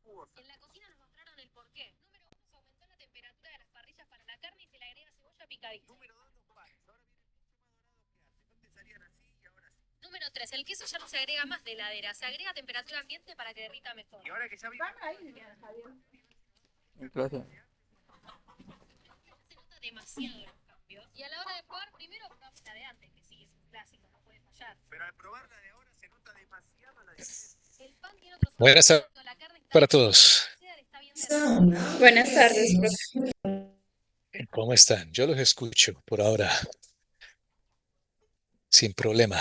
En la cocina nos mostraron el porqué. Número uno, se aumentó la temperatura de las parrillas para la carne y se le agrega cebolla picadita. Número 3, el queso ya no se agrega más de heladera, se agrega a temperatura ambiente para que derrita mejor. Gracias. Se nota demasiado los cambios. Y a la hora de probar, primero probamos la de antes, que sí, es un clásico, no puede fallar. Pero al probar la de ahora se nota demasiado la diferencia. El pan tiene otro sabor. Buenas tardes La carne está para bien. todos. El cheddar está bien derretido. Buenas tardes, profe. ¿Cómo están? Yo los escucho por ahora, sin problema.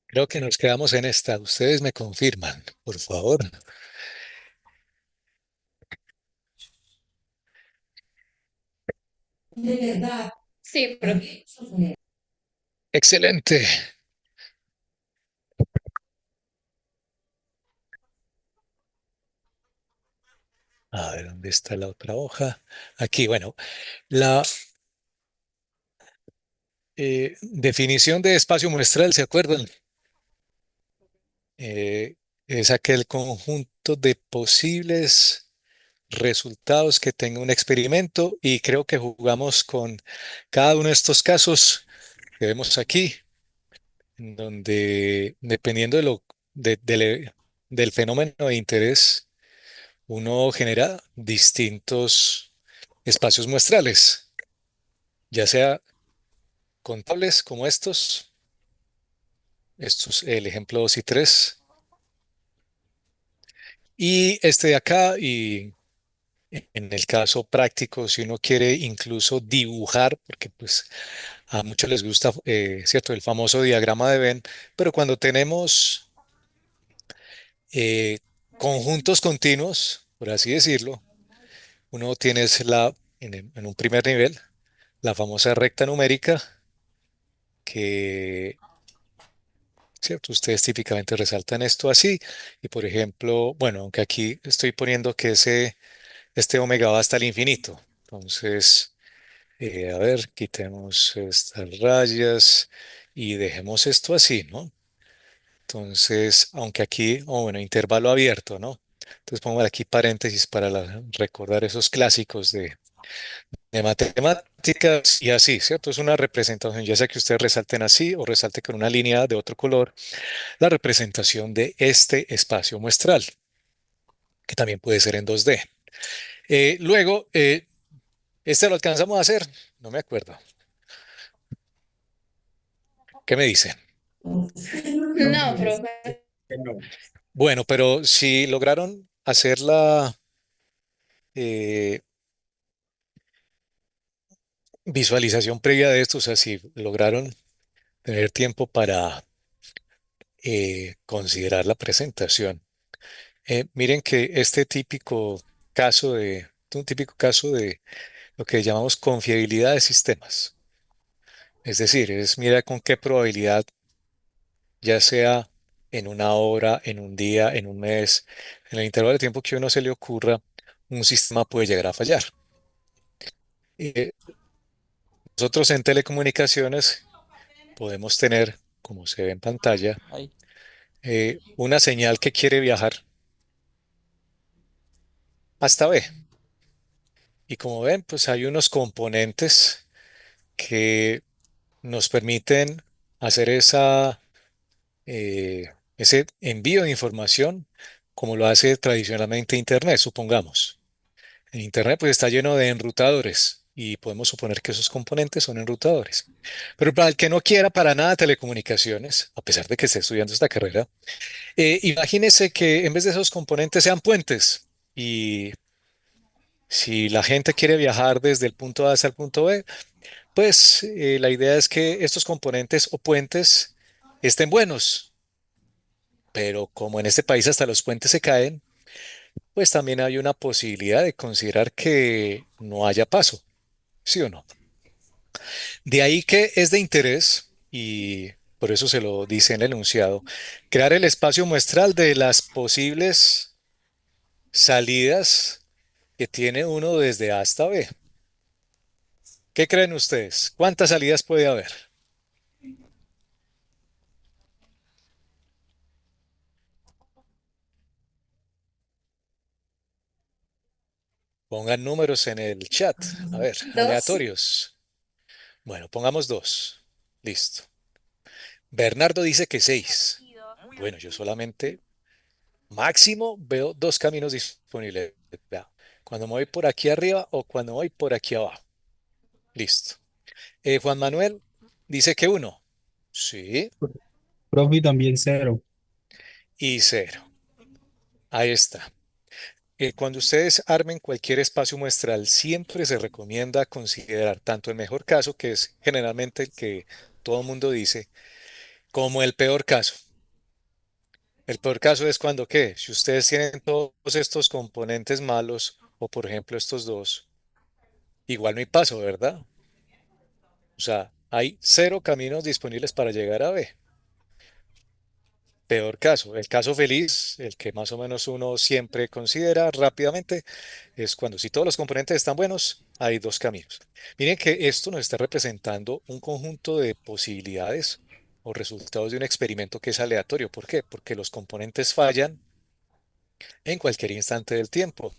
Creo que nos quedamos en esta. Ustedes me confirman, por favor. De verdad. Sí, profe. Excelente. A ver, ¿dónde está la otra hoja? Aquí, bueno, la definición de espacio muestral, ¿se acuerdan? Eh, es aquel conjunto de posibles resultados que tenga un experimento y creo que jugamos con cada uno de estos casos que vemos aquí, en donde dependiendo de del fenómeno de interés, uno genera distintos espacios muestrales, ya sea contables como estos, el ejemplo 2 y 3, y este de acá, y en el caso práctico, si uno quiere incluso dibujar, porque pues a muchos les gusta, ¿cierto? El famoso diagrama de Venn, pero cuando tenemos eh, conjuntos continuos, por así decirlo, uno tiene en un primer nivel la famosa recta numérica que, ¿cierto? Ustedes típicamente resaltan esto así y, por ejemplo, bueno, aunque aquí estoy poniendo que este omega va hasta el infinito. Entonces, a ver, quitemos estas rayas y dejemos esto así, ¿no? Entonces, aunque aquí, o bueno, intervalo abierto, ¿no? Entonces pongo aquí paréntesis para recordar esos clásicos de matemáticas y así, ¿cierto? Es una representación, ya sea que ustedes resalten así o resalte con una línea de otro color, la representación de este espacio muestral, que también puede ser en 2D. Luego, este lo alcanzamos a hacer, no me acuerdo. ¿Qué me dicen? No, profe. Bueno, pero si lograron hacer la eh, visualización previa de esto, o sea, si lograron tener tiempo para considerar la presentación. Miren que un típico caso de lo que llamamos confiabilidad de sistemas. Es decir, mira con qué probabilidad, ya sea en una hora, en un día, en un mes, en el intervalo de tiempo que a uno se le ocurra, un sistema puede llegar a fallar. Eh, Nosotros en telecomunicaciones podemos tener, como se ve en pantalla, Ahí. una señal que quiere viajar hasta B. Y como ven, pues hay unos componentes que nos permiten hacer ese envío de información como lo hace tradicionalmente Internet, supongamos. En Internet pues está lleno de enrutadores y podemos suponer que esos componentes son enrutadores. Pero para el que no quiera para nada telecomunicaciones, a pesar de que esté estudiando esta carrera, imagínese que en vez de esos componentes sean puentes. Y si la gente quiere viajar desde el punto A hasta el punto B, pues la idea es que estos componentes o puentes estén buenos, pero como en este país hasta los puentes se caen, pues también hay una posibilidad de considerar que no haya paso, ¿sí o no? De ahí que es de interés, y por eso se lo dice en el enunciado, crear el espacio muestral de las posibles salidas que tiene uno desde A hasta B. ¿Qué creen ustedes? ¿Cuántas salidas puede haber? Pongan números en el chat. A ver, Dos. aleatorios. Bueno, pongamos dos. Listo. Bernardo dice que seis. Bueno, yo solamente máximo veo dos caminos disponibles. Vea, cuando me voy por aquí arriba o cuando voy por aquí abajo. Listo. Juan Manuel dice que uno. Sí. Profe, también cero. Y cero. Ahí está. Cuando ustedes armen cualquier espacio muestral, siempre se recomienda considerar tanto el mejor caso, que es generalmente el que todo el mundo dice, como el peor caso. El peor caso es cuando, ¿qué? Si ustedes tienen todos estos componentes malos, o por ejemplo estos dos, igual no hay paso, ¿verdad? O sea, hay cero caminos disponibles para llegar a B. Peor caso, el caso feliz, el que más o menos uno siempre considera rápidamente, es cuando si todos los componentes están buenos, hay dos caminos. Miren que esto nos está representando un conjunto de posibilidades o resultados de un experimento que es aleatorio. ¿Por qué? Porque los componentes fallan en cualquier instante del tiempo.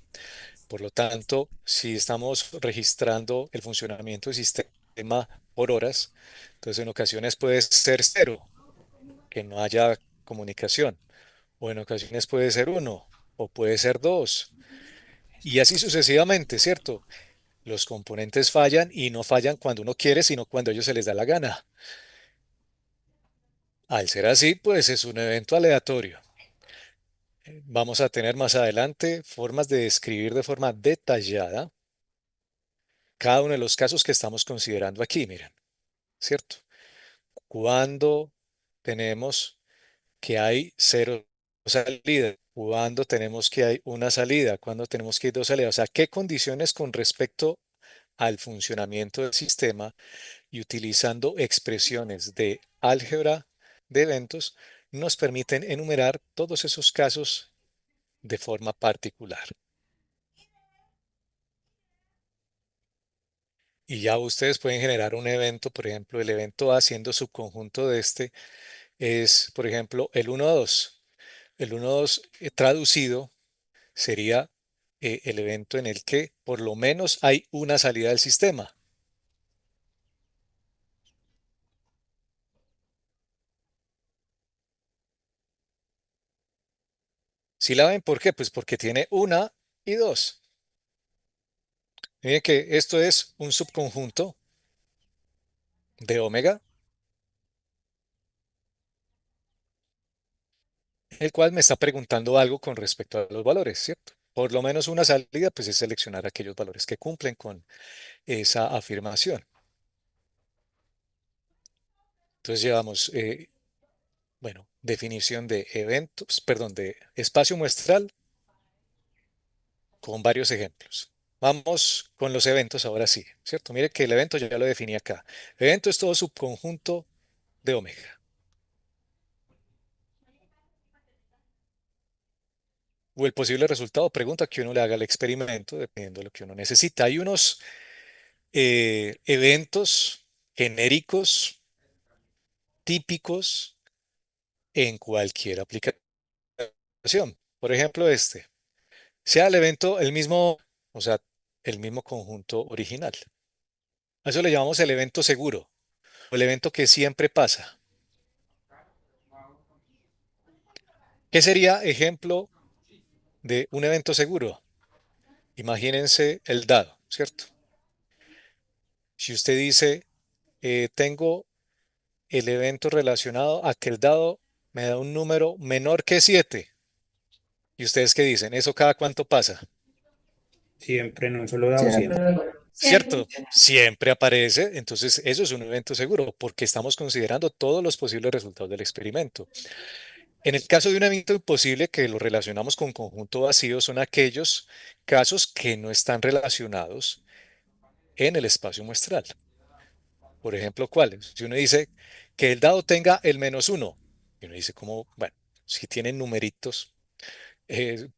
Por lo tanto, si estamos registrando el funcionamiento del sistema por horas, entonces en ocasiones puede ser cero, que no haya comunicación, o en ocasiones puede ser uno, o puede ser dos, y así sucesivamente, ¿cierto? Los componentes fallan y no fallan cuando uno quiere, sino cuando a ellos se les da la gana. Al ser así, pues es un evento aleatorio. Vamos a tener más adelante formas de describir de forma detallada cada uno de los casos que estamos considerando aquí, miren, ¿cierto? Cuando tenemos que hay cero salidas, cuando tenemos que hay una salida, cuando tenemos que hay dos salidas, o sea, qué condiciones con respecto al funcionamiento del sistema y utilizando expresiones de álgebra de eventos nos permiten enumerar todos esos casos de forma particular. Y ya ustedes pueden generar un evento, por ejemplo, el evento A siendo subconjunto de este es, por ejemplo, el 1-2. El 1-2 traducido sería el evento en el que por lo menos hay una salida del sistema. ¿Sí la ven? ¿Por qué? Pues porque tiene una y dos. Miren que esto es un subconjunto de omega, el cual me está preguntando algo con respecto a los valores, ¿cierto? Por lo menos una salida, pues es seleccionar aquellos valores que cumplen con esa afirmación. Entonces llevamos, bueno, definición de eventos, perdón, de espacio muestral con varios ejemplos. Vamos con los eventos ahora sí, ¿cierto? Mire que el evento ya lo definí acá. El evento es todo subconjunto de omega. O el posible resultado, pregunta que uno le haga al experimento, dependiendo de lo que uno necesita. Hay unos eventos genéricos típicos en cualquier aplicación. Por ejemplo, este, sea el evento el mismo, o sea, el mismo conjunto original. A eso le llamamos el evento seguro, o el evento que siempre pasa. ¿Qué sería ejemplo de un evento seguro? Imagínense el dado, ¿cierto? Si usted dice, tengo el evento relacionado a que el dado me da un número menor que 7. ¿Y ustedes qué dicen? ¿Eso cada cuánto pasa? Siempre, no solo dado Siempre. siempre. ¿Cierto? Siempre aparece. Entonces, eso es un evento seguro porque estamos considerando todos los posibles resultados del experimento. En el caso de un evento imposible que lo relacionamos con conjunto vacío, son aquellos casos que no están relacionados en el espacio muestral. Por ejemplo, ¿cuáles? Si uno dice que el dado tenga el -1, y uno dice como, bueno, si tienen numeritos,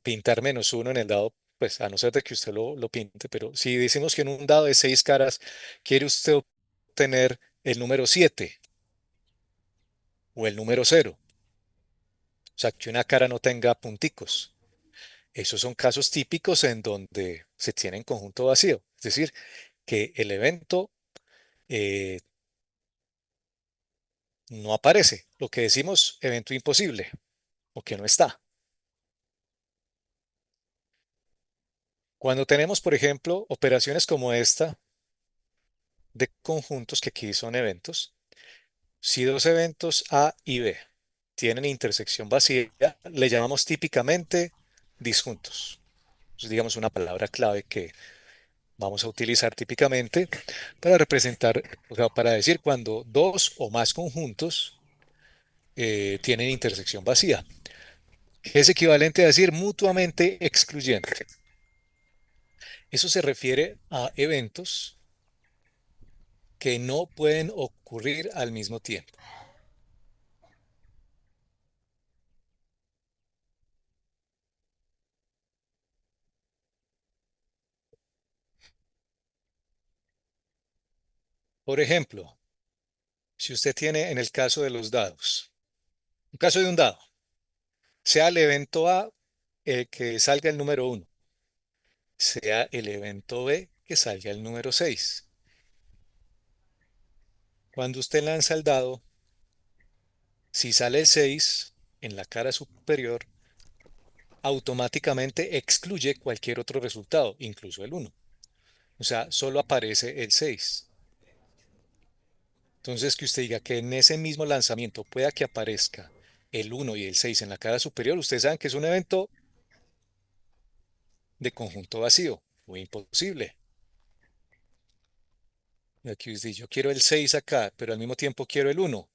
pintar -1 en el dado, pues a no ser de que usted lo pinte, pero si decimos que en un dado de 6 caras quiere usted obtener el número 7 o el número 0, o sea, que una cara no tenga punticos. Esos son casos típicos en donde se tiene en conjunto vacío, es decir, que el evento eh, no aparece, lo que decimos evento imposible o que no está. Cuando tenemos, por ejemplo, operaciones como esta de conjuntos que aquí son eventos, si dos eventos A y B tienen intersección vacía, le llamamos típicamente disjuntos. Es, digamos, una palabra clave que vamos a utilizar típicamente para representar, o sea, para decir cuando dos o más conjuntos tienen intersección vacía, que es equivalente a decir mutuamente excluyente. Eso se refiere a eventos que no pueden ocurrir al mismo tiempo. Por ejemplo, si usted tiene en el caso de los dados, un caso de un dado, sea el evento A que salga el número 1, sea el evento B que salga el número 6. Cuando usted lanza el dado, si sale el 6 en la cara superior, automáticamente excluye cualquier otro resultado, incluso el 1. O sea, solo aparece el 6. Entonces, que usted diga que en ese mismo lanzamiento pueda que aparezca el 1 y el 6 en la cara superior, ustedes saben que es un evento de conjunto vacío, muy imposible. Y aquí usted dice, yo quiero el 6 acá, pero al mismo tiempo quiero el 1.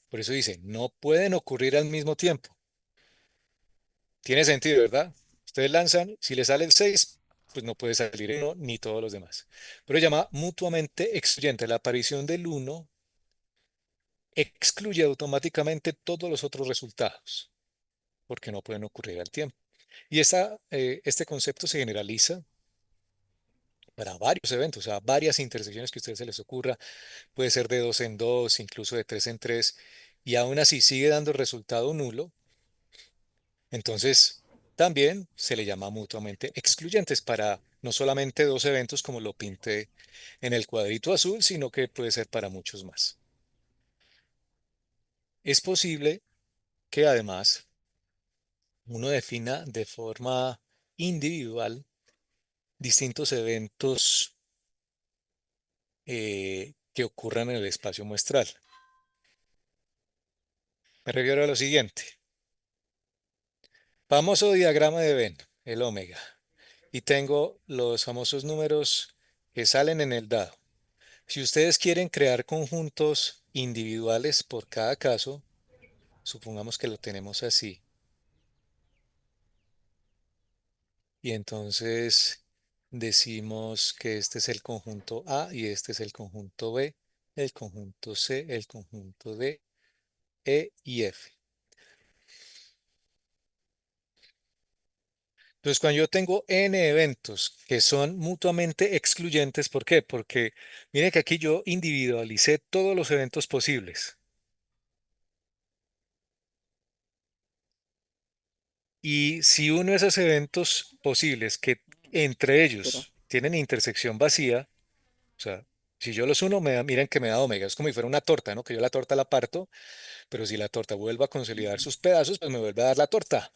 Por eso dice, no pueden ocurrir al mismo tiempo. Tiene sentido, ¿verdad? Ustedes lanzan, si le sale el 6, pues no puede salir el 1 ni todos los demás. Pero llama mutuamente excluyente. La aparición del 1 excluye automáticamente todos los otros resultados, porque no pueden ocurrir al tiempo. Y este concepto se generaliza para varios eventos, o sea, varias intersecciones que a ustedes se les ocurra. Puede ser de 2 en 2, incluso de 3 en 3, y aún así sigue dando el resultado nulo. Entonces, también se le llama mutuamente excluyentes para no solamente dos eventos como lo pinté en el cuadrito azul, sino que puede ser para muchos más. Es posible que además uno defina de forma individual distintos eventos que ocurran en el espacio muestral. Me refiero a lo siguiente. Famoso diagrama de Venn, el omega. Y tengo los famosos números que salen en el dado. Si ustedes quieren crear conjuntos individuales por cada caso, supongamos que lo tenemos así. Y entonces decimos que este es el conjunto A y este es el conjunto B, el conjunto C, el conjunto D, E y F. Entonces, cuando yo tengo n eventos que son mutuamente excluyentes, ¿por qué? Porque miren que aquí yo individualicé todos los eventos posibles. Y si uno de esos eventos posibles que entre ellos tienen intersección vacía, o sea, si yo los uno, miren que me da omega, es como si fuera una torta, ¿no? Que yo la torta la parto, pero si la torta vuelve a consolidar sus pedazos, pues me vuelve a dar la torta.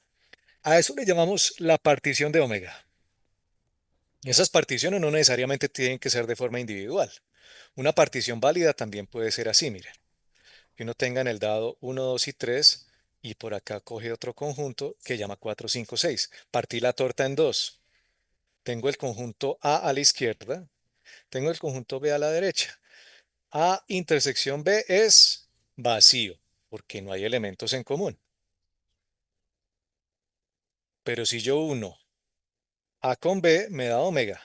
A eso le llamamos la partición de omega. Esas particiones no necesariamente tienen que ser de forma individual. Una partición válida también puede ser así, miren. Que uno tenga en el dado 1, 2 y 3 y por acá coge otro conjunto que llama 4, 5, 6. Partí la torta en dos. Tengo el conjunto A la izquierda, tengo el conjunto B a la derecha. A intersección B es vacío, porque no hay elementos en común. Pero si yo uno A con B me da omega.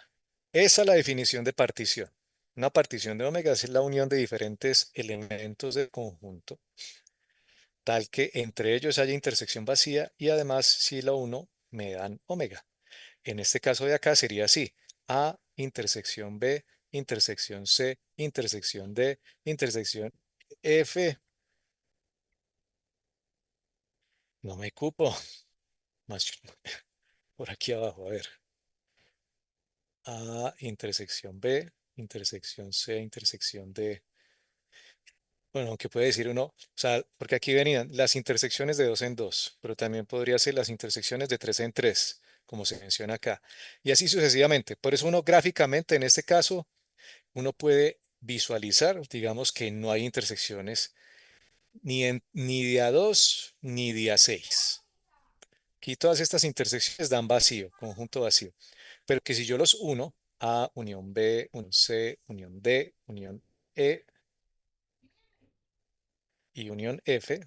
Esa es la definición de partición. Una partición de omega es la unión de diferentes elementos del conjunto, tal que entre ellos haya intersección vacía y además si la uno me dan omega. En este caso de acá sería así. A intersección B, intersección C, intersección D, intersección F. No me cupo. Más por aquí abajo, a ver. A intersección B, intersección C, intersección D. Bueno, aunque puede decir uno, o sea, porque aquí venían las intersecciones de 2 en 2, pero también podría ser las intersecciones de 3 en 3, como se menciona acá. Y así sucesivamente. Por eso uno gráficamente, en este caso, uno puede visualizar, digamos que no hay intersecciones ni de a 2 ni de a 6. Aquí todas estas intersecciones dan vacío, conjunto vacío. Pero que si yo los uno, A, unión B, unión C, unión D, unión E y unión F,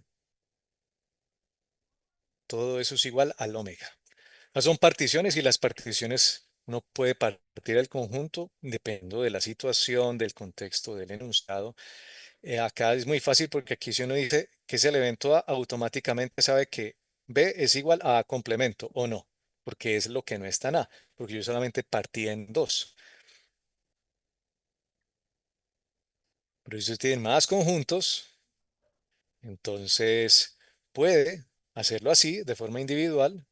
todo eso es igual al omega. Son particiones y las particiones uno puede partir el conjunto dependiendo de la situación, del contexto, del enunciado. Acá es muy fácil porque aquí si uno dice que es el evento A, automáticamente sabe que B es igual a A complemento o no, porque es lo que no está en A, porque yo solamente partí en 2. Pero si ustedes tienen más conjuntos, entonces puede hacerlo así de forma individual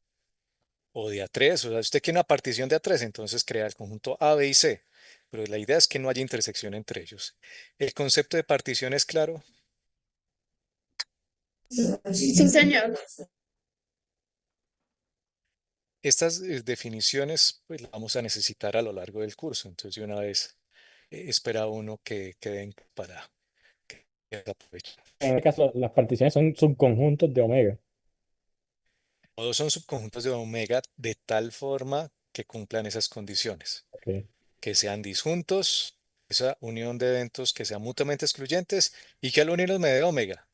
o de A3. O sea, usted quiere una partición de A3, entonces crea el conjunto A, B y C. Pero la idea es que no haya intersección entre ellos. El concepto de partición es claro. Sí, señor. Estas definiciones pues, las vamos a necesitar a lo largo del curso. Entonces, de una vez espera uno que queden para que aprovechen. En este caso, las particiones son subconjuntos de omega. Todos son subconjuntos de omega de tal forma que cumplan esas condiciones. Ok. Que sean disjuntos, esa unión de eventos que sean mutuamente excluyentes y que al unirnos me dé omega.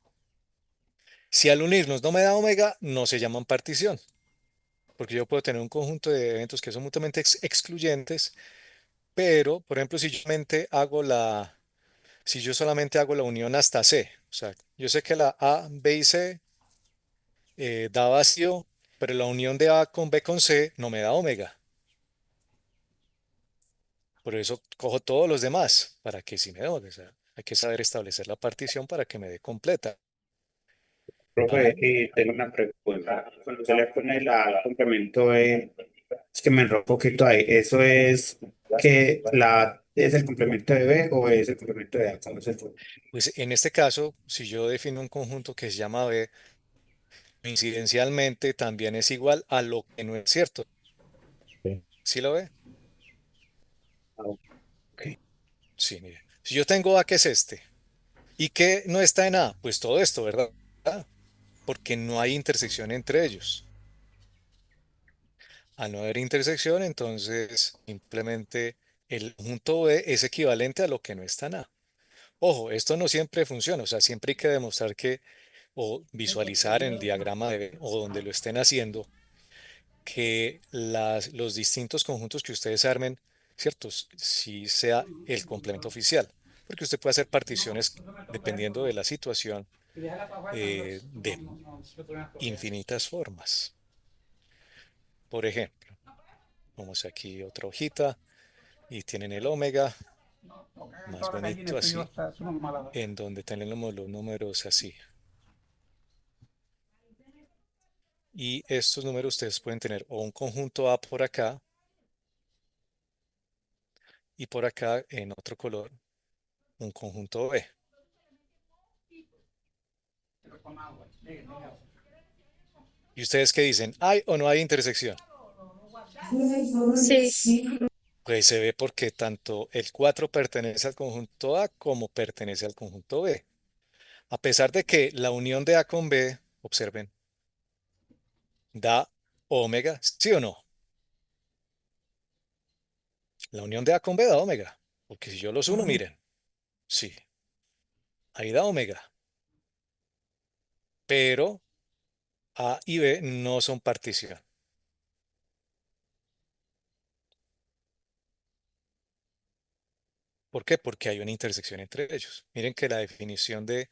Si al unirnos no me da omega, no se llaman partición, porque yo puedo tener un conjunto de eventos que son mutuamente excluyentes, pero, por ejemplo, si yo solamente hago la unión hasta C, o sea, yo sé que la A, B y C da vacío, pero la unión de A con B con C no me da omega. Por eso cojo todos los demás para que sí me dé omega. O sea, hay que saber establecer la partición para que me dé completa. Profe, tengo una pregunta. Cuando se le pone la complemento es que me enrollo un poquito ahí. ¿Eso es que la es el complemento de B o es el complemento de A? ¿Cómo se fue? Pues en este caso, si yo defino un conjunto que se llama B, incidencialmente también es igual a lo que no es cierto. Sí. ¿Sí lo ve? Ah, ok. Sí, mire. Si yo tengo A, que es este, y que no está en A, pues todo esto, ¿verdad? Porque no hay intersección entre ellos. Al no haber intersección, entonces simplemente el conjunto B es equivalente a lo que no está en A. Ojo, esto no siempre funciona, o sea, siempre hay que demostrar que, o visualizar en el diagrama de B, o donde lo estén haciendo, que los distintos conjuntos que ustedes armen, ¿cierto? Si sea el complemento oficial, porque usted puede hacer particiones dependiendo de la situación de infinitas formas. Por ejemplo, vamos aquí otra hojita y tienen el omega, más bonito así, en donde tenemos los números así. Y estos números ustedes pueden tener o un conjunto A por acá y por acá en otro color un conjunto B. ¿Y ustedes qué dicen? ¿Hay o no hay intersección? Sí. Pues se ve porque tanto el 4 pertenece al conjunto A como pertenece al conjunto B. A pesar de que la unión de A con B, observen, da omega, ¿sí o no? La unión de A con B da omega, porque si yo los uno, miren, sí, ahí da omega, pero A y B no son partición. ¿Por qué? Porque hay una intersección entre ellos. Miren que la definición de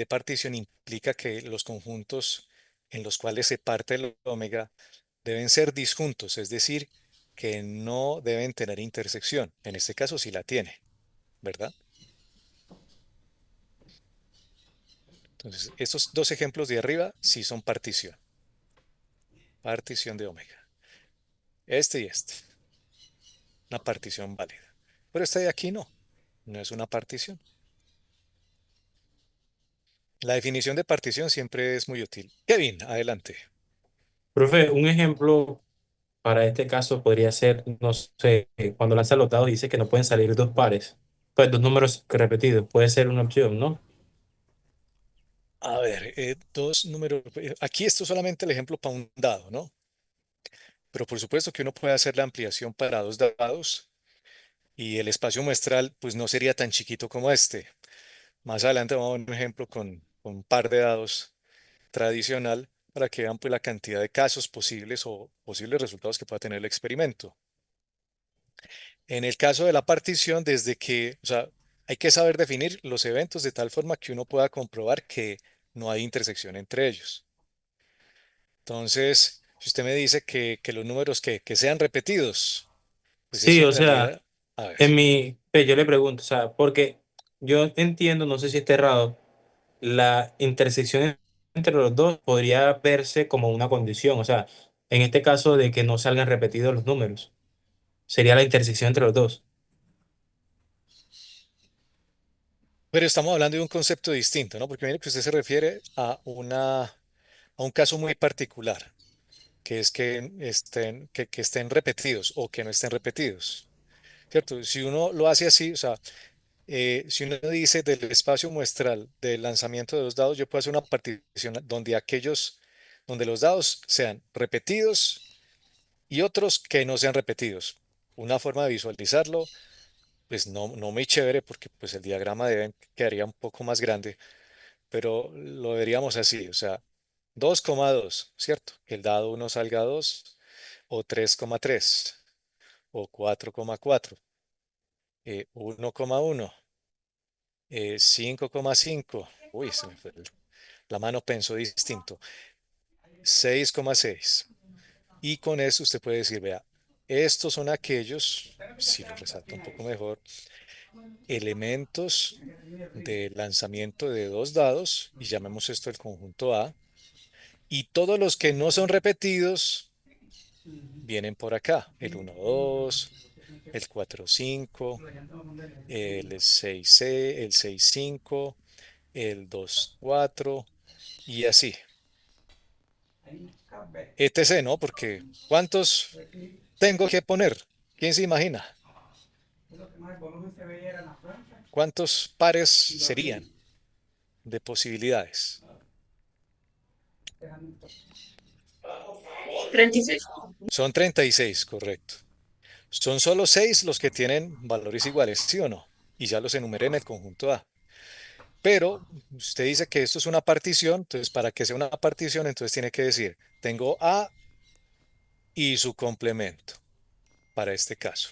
partición implica que los conjuntos en los cuales se parte el omega deben ser disjuntos, es decir, que no deben tener intersección. En este caso sí la tiene, ¿verdad? Entonces, estos dos ejemplos de arriba sí son partición. Partición de omega. Este y este. Una partición válida. Pero este de aquí no. No es una partición. La definición de partición siempre es muy útil. Kevin, adelante. Profe, un ejemplo para este caso podría ser, no sé, cuando lanza los dados dice que no pueden salir dos pares, pues dos números repetidos, puede ser una opción, ¿no? A ver, dos números. Aquí esto es solamente el ejemplo para un dado, ¿no? Pero por supuesto que uno puede hacer la ampliación para dos dados y el espacio muestral pues no sería tan chiquito como este. Más adelante vamos a ver un ejemplo con un par de dados tradicional para que vean pues la cantidad de casos posibles o posibles resultados que pueda tener el experimento. En el caso de la partición, desde que, o sea, hay que saber definir los eventos de tal forma que uno pueda comprobar que no hay intersección entre ellos. Entonces, si usted me dice que los números que sean repetidos, pues Sí, eso en o sea, realidad, a ver, yo le pregunto, o sea, porque yo entiendo, no sé si está errado, la intersección entre los dos podría verse como una condición, o sea, en este caso de que no salgan repetidos los números, sería la intersección entre los dos. pero estamos hablando de un concepto distinto, ¿no? Porque mire que usted se refiere a un caso muy particular, que es que estén repetidos o que no estén repetidos, ¿cierto? Si uno lo hace así, o sea, si uno dice del espacio muestral del lanzamiento de los dados, yo puedo hacer una partición donde los dados sean repetidos y otros que no sean repetidos. Una forma de visualizarlo, pues no muy chévere porque pues el diagrama quedaría un poco más grande, pero lo veríamos así, o sea, 2,2, ¿cierto? Que el dado uno salga 2 o 3,3 o 4,4, 1,1, 5,5. Uy, se me fue la mano, pensó distinto. 6,6. Y con eso usted puede decir, vea, estos son aquellos, si lo resalta un poco mejor, elementos de lanzamiento de dos dados, y llamemos esto el conjunto A, y todos los que no son repetidos vienen por acá, el 1, 2, el 4, 5, el 6, el 6, 5, el 2, 4, y así. etc., ¿no? Porque ¿cuántos tengo que poner? ¿Quién se imagina? ¿Cuántos pares serían de posibilidades? 36. Son 36, correcto. Son solo 6 los que tienen valores iguales, ¿sí o no? Y ya los enumeré en el conjunto A. Pero usted dice que esto es una partición, entonces para que sea una partición, entonces tiene que decir, tengo A y su complemento para este caso.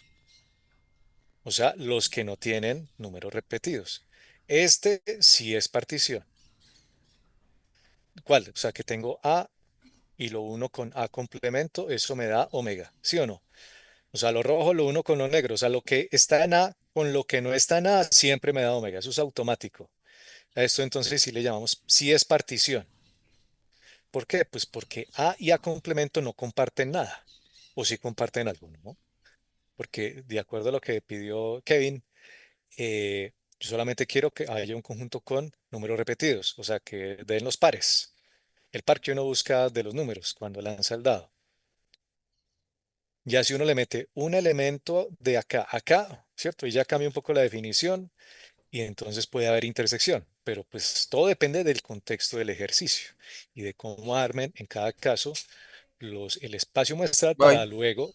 O sea, los que no tienen números repetidos. Este sí es partición. ¿Cuál? O sea, que tengo A y lo uno con A complemento, eso me da omega, ¿sí o no? O sea, lo rojo lo uno con lo negro, o sea, lo que está en A con lo que no está en A siempre me da omega, eso es automático. A esto entonces sí le llamamos, sí es partición. ¿Por qué? Pues porque A y A complemento no comparten nada, o sí comparten algo, ¿no? Porque de acuerdo a lo que pidió Kevin, yo solamente quiero que haya un conjunto con números repetidos, o sea, que den los pares. El par que uno busca de los números cuando lanza el dado. Ya si uno le mete un elemento de acá a acá, ¿cierto? Y ya cambia un poco la definición y entonces puede haber intersección. Pero pues todo depende del contexto del ejercicio y de cómo armen en cada caso el espacio muestral Voy, para luego,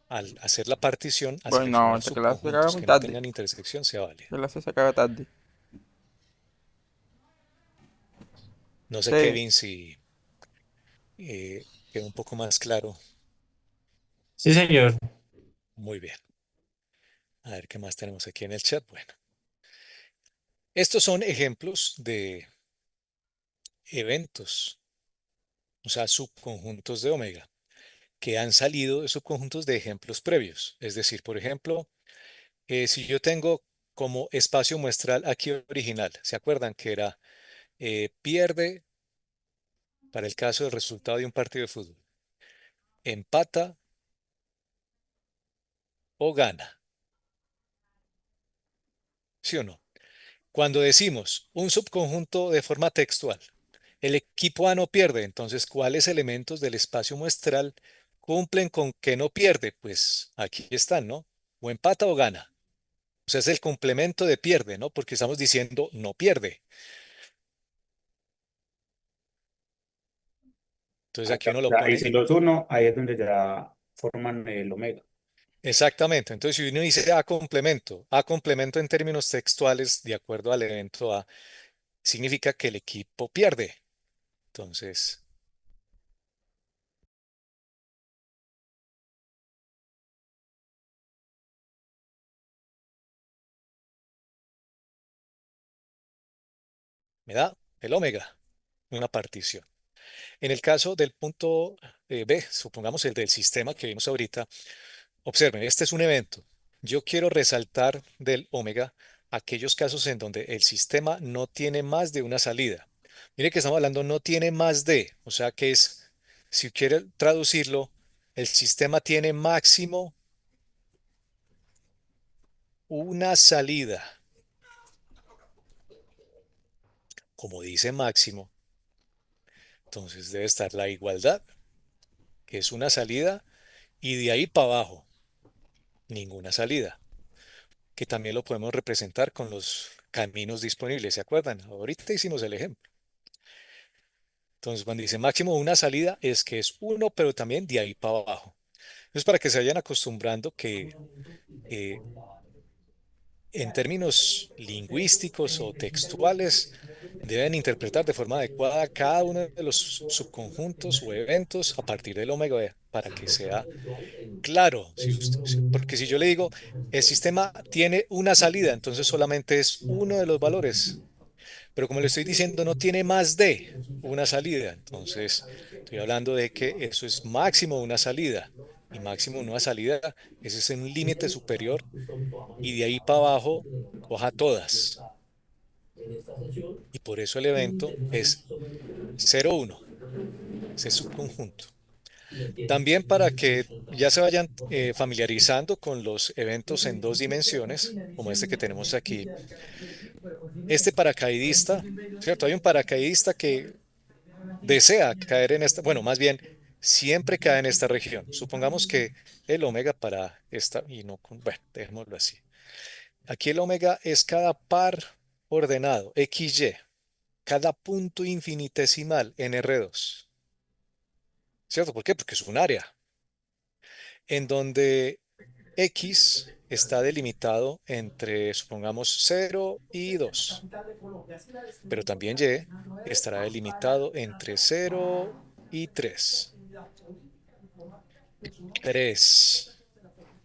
al hacer la partición, a voy, no, seleccionar esta clase se acaba subconjuntos muy que no tarde. tengan intersección sea válida. Esta clase se acaba tarde. No sé, Sí, Kevin, si quedó un poco más claro. Sí, señor. Muy bien. A ver qué más tenemos aquí en el chat. Bueno, estos son ejemplos de eventos, o sea, subconjuntos de omega. que han salido de subconjuntos de ejemplos previos. Es decir, por ejemplo, si yo tengo como espacio muestral aquí original, ¿se acuerdan que era pierde para el caso del resultado de un partido de fútbol, empata o gana? ¿Sí o no? Cuando decimos un subconjunto de forma textual, el equipo A no pierde, entonces, ¿cuáles elementos del espacio muestral cumplen con que no pierde? Pues aquí están, ¿no? O empata o gana. O sea, es el complemento de pierde, ¿no? Porque estamos diciendo no pierde. Entonces aquí uno lo Y pone si los uno, ahí es donde ya forman el omega. exactamente. Entonces si uno dice A complemento en términos textuales, de acuerdo al evento A, significa que el equipo pierde. Entonces, me da el omega, una partición. En el caso del punto B, supongamos el del sistema que vimos ahorita, observen, este es un evento. Yo quiero resaltar del omega aquellos casos en donde el sistema no tiene más de una salida. Mire que estamos hablando no tiene más de, o sea que es, si quiere traducirlo, el sistema tiene máximo una salida. Como dice máximo, entonces debe estar la igualdad, que es una salida, y de ahí para abajo, ninguna salida, que también lo podemos representar con los caminos disponibles. ¿Se acuerdan? Ahorita hicimos el ejemplo. Entonces, cuando dice máximo una salida, es que es uno, pero también de ahí para abajo. Entonces, para que se vayan acostumbrando que eh, en términos lingüísticos o textuales deben interpretar de forma adecuada cada uno de los subconjuntos o eventos a partir del omega para que sea claro. Porque si yo le digo, el sistema tiene una salida, entonces solamente es uno de los valores. Pero como le estoy diciendo, no tiene más de una salida. Entonces, estoy hablando de que eso es máximo una salida. Y máximo una salida, ese es un límite superior. Y de ahí para abajo, coja todas. Y por eso el evento es 0,1, ese subconjunto. También para que ya se vayan familiarizando con los eventos en dos dimensiones, como este que tenemos aquí. Este paracaidista, ¿cierto? Hay un paracaidista que desea caer en esta, bueno, más bien, siempre cae en esta región. Supongamos que el omega para esta, y no, bueno, dejémoslo así. Aquí el omega es cada par ordenado, XY, cada punto infinitesimal en R2. ¿Cierto? ¿Por qué? Porque es un área en donde X está delimitado entre, supongamos, 0 y 2, pero también Y estará delimitado entre 0 y 3. 3.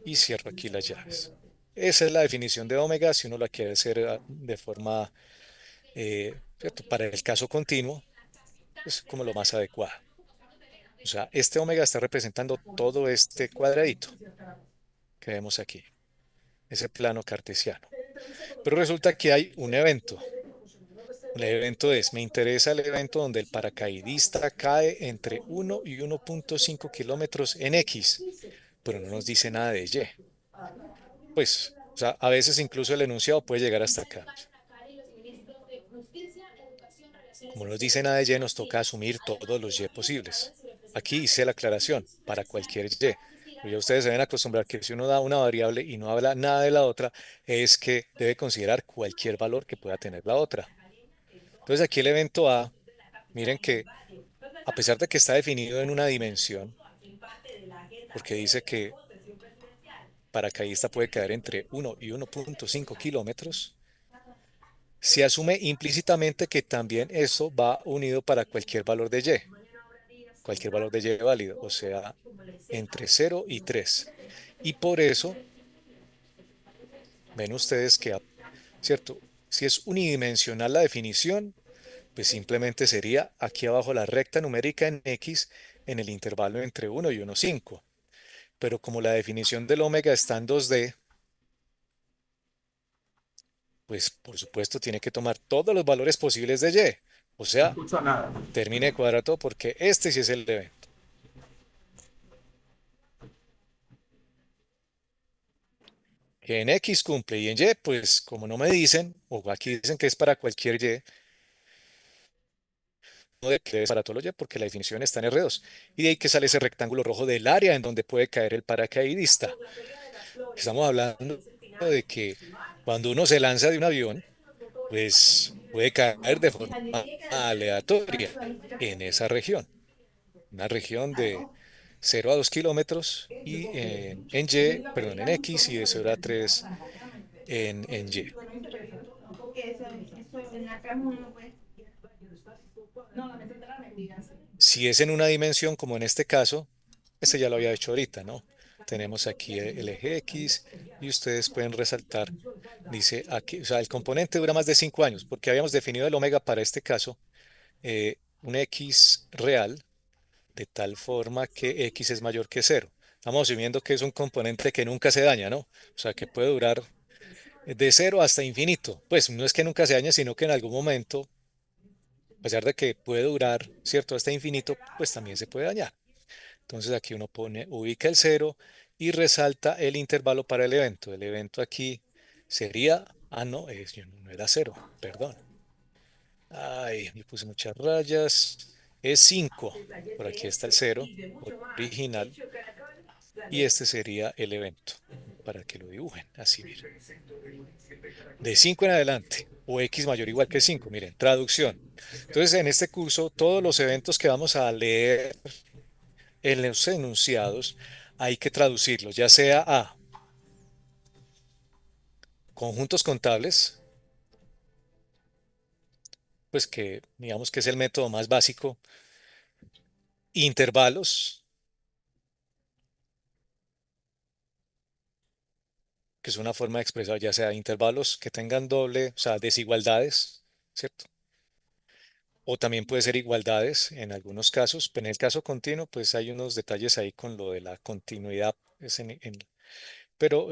Y cierro aquí las llaves. Esa es la definición de omega si uno la quiere hacer de forma, ¿cierto? Para el caso continuo, es como lo más adecuado. O sea, este omega está representando todo este cuadradito que vemos aquí, ese plano cartesiano. Pero resulta que hay un evento. El evento es, me interesa el evento donde el paracaidista cae entre 1 y 1,5 kilómetros en X, pero no nos dice nada de Y. Pues, o sea, a veces incluso el enunciado puede llegar hasta acá. Como no nos dice nada de Y, nos toca asumir todos los Y posibles. Aquí hice la aclaración para cualquier Y. Pero ya ustedes se deben acostumbrar que si uno da una variable y no habla nada de la otra, es que debe considerar cualquier valor que pueda tener la otra. Entonces aquí el evento A, miren que a pesar de que está definido en una dimensión, porque dice que paracaidista puede caer entre 1 y 1,5 kilómetros, se asume implícitamente que también eso va unido para cualquier valor de cualquier valor de Y válido, o sea, entre 0 y 3. Y por eso, ven ustedes que, ¿cierto? Si es unidimensional la definición, pues simplemente sería aquí abajo la recta numérica en X en el intervalo entre 1 y 1,5. Pero como la definición del omega está en 2D, pues por supuesto tiene que tomar todos los valores posibles de y. O sea, termine de cuadrar todo porque este sí es el evento. Que en X cumple y en Y, pues como no me dicen, o aquí dicen que es para cualquier Y, no de que es para todos los Y porque la definición está en R2. Y de ahí que sale ese rectángulo rojo del área en donde puede caer el paracaidista. Estamos hablando de que cuando uno se lanza de un avión, pues puede caer de forma aleatoria en esa región. Una región de 0 a 2 kilómetros y en X y de 0 a 3 en Y. Si es en una dimensión como en este caso, este ya lo había hecho ahorita, ¿no? Tenemos aquí el eje X y ustedes pueden resaltar, dice aquí, o sea, el componente dura más de 5 años porque habíamos definido el omega para este caso, un X real de tal forma que X es mayor que 0. Estamos asumiendo que es un componente que nunca se daña, ¿no? O sea, que puede durar de 0 hasta infinito. Pues no es que nunca se dañe, sino que en algún momento, a pesar de que puede durar, ¿cierto? Hasta infinito, pues también se puede dañar. Entonces aquí uno pone, ubica el 0 y resalta el intervalo para el evento. El evento aquí sería, no, no era 0, perdón. Ay, me puse muchas rayas. Es 5. Por aquí está el 0 original. Y este sería el evento, para que lo dibujen. Así, miren. De 5 en adelante, o X mayor o igual que 5. Miren, traducción. Entonces, en este curso, todos los eventos que vamos a leer en los enunciados, hay que traducirlos, ya sea a conjuntos contables, pues que digamos que es el método más básico, intervalos, que es una forma de expresar ya sea intervalos que tengan doble, o sea, desigualdades, ¿cierto? O también puede ser igualdades en algunos casos, pero en el caso continuo, pues hay unos detalles ahí con lo de la continuidad. Pero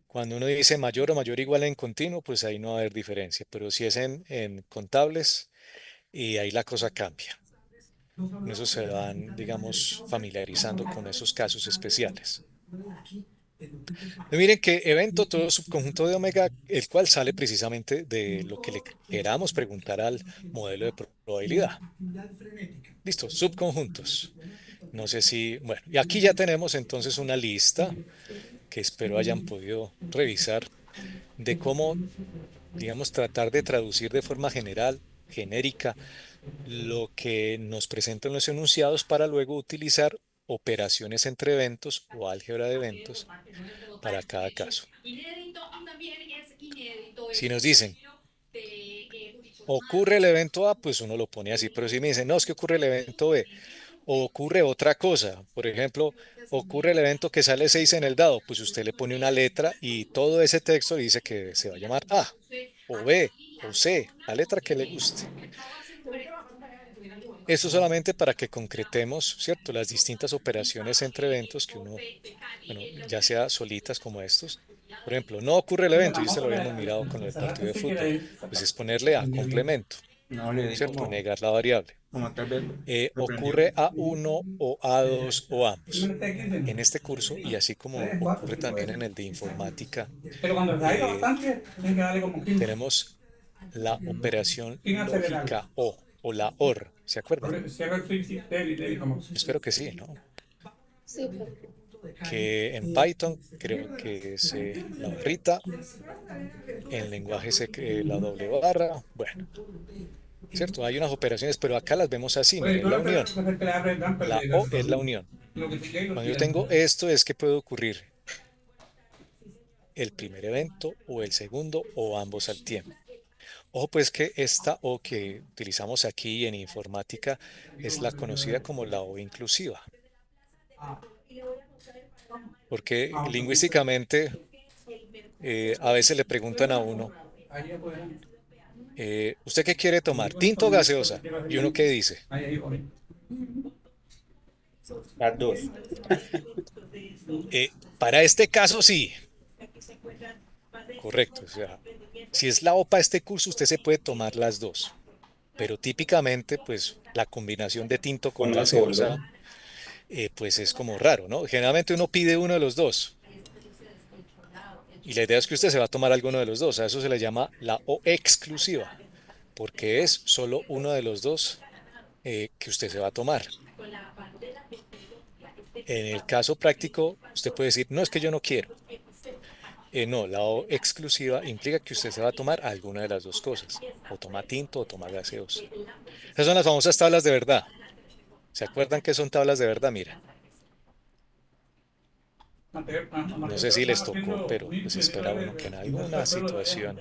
cuando uno dice mayor o mayor o igual en continuo, pues ahí no va a haber diferencia. Pero si es en contables, y ahí la cosa cambia. Con eso se van, digamos, familiarizando con esos casos especiales. Miren que evento todo subconjunto de omega, el cual sale precisamente de lo que le queramos preguntar al modelo de probabilidad. Listo, subconjuntos. No sé si, bueno, y aquí ya tenemos entonces una lista que espero hayan podido revisar de cómo, digamos, tratar de traducir de forma general, genérica, lo que nos presentan los enunciados para luego utilizar operaciones entre eventos o álgebra de eventos para cada caso. Si nos dicen, ocurre el evento A, pues uno lo pone así, pero si me dicen, no, es que ocurre el evento B, o ocurre otra cosa, por ejemplo, ocurre el evento que sale 6 en el dado, pues usted le pone una letra y todo ese texto dice que se va a llamar A, o B, o C, la letra que le guste. Esto solamente para que concretemos, ¿cierto?, las distintas operaciones entre eventos que uno, bueno, ya sea solitas como estos. Por ejemplo, no ocurre el evento, y esto lo habíamos mirado con el partido de fútbol, pues es ponerle a complemento, ¿cierto? Negar la variable. Ocurre A1 o A2 o ambos. En este curso, y así como ocurre también en el de informática, tenemos la operación lógica o la OR, ¿se acuerdan? Espero que sí, ¿no? Sí, Que en Python creo que es la barrita, en lenguaje C la doble barra, bueno, ¿cierto? Hay unas operaciones, pero acá las vemos así, miren, la unión, la O es la unión. Cuando yo tengo esto es que puede ocurrir el primer evento o el segundo o ambos al tiempo. Ojo pues que esta O que utilizamos aquí en informática es la conocida como la O inclusiva, porque lingüísticamente a veces le preguntan a uno, ¿usted qué quiere tomar? ¿Tinto o gaseosa? ¿Y uno qué dice? Las dos. Para este caso sí, correcto. O sea, si es la O para este curso, usted se puede tomar las dos. Pero típicamente, pues la combinación de tinto con Uno solo. gaseosa, pues es como raro, ¿no? Generalmente uno pide uno de los dos. Y la idea es que usted se va a tomar alguno de los dos. A eso se le llama la O exclusiva, porque es solo uno de los dos que usted se va a tomar. En el caso práctico, usted puede decir, no, es que yo no quiero. No, la O exclusiva implica que usted se va a tomar alguna de las dos cosas, o toma tinto o toma gaseosa. Esas son las famosas tablas de verdad. ¿Se acuerdan qué son tablas de verdad? Miren, no sé si les tocó, pero pues espera uno que en alguna situación,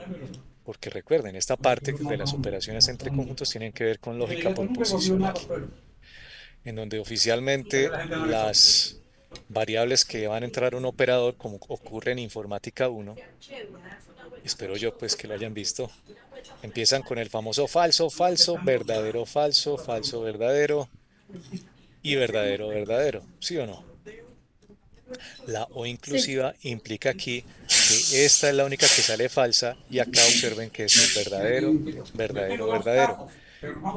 porque recuerden, esta parte de las operaciones entre conjuntos tienen que ver con lógica proposicional, en donde oficialmente las variables que van a entrar a un operador, como ocurre en Informática 1, espero yo pues que lo hayan visto, empiezan con el famoso falso, falso, verdadero, falso, falso, verdadero y verdadero, verdadero, ¿sí o no? La O Sí. inclusiva implica aquí que esta es la única que sale falsa y acá observen que esto es verdadero, verdadero, verdadero.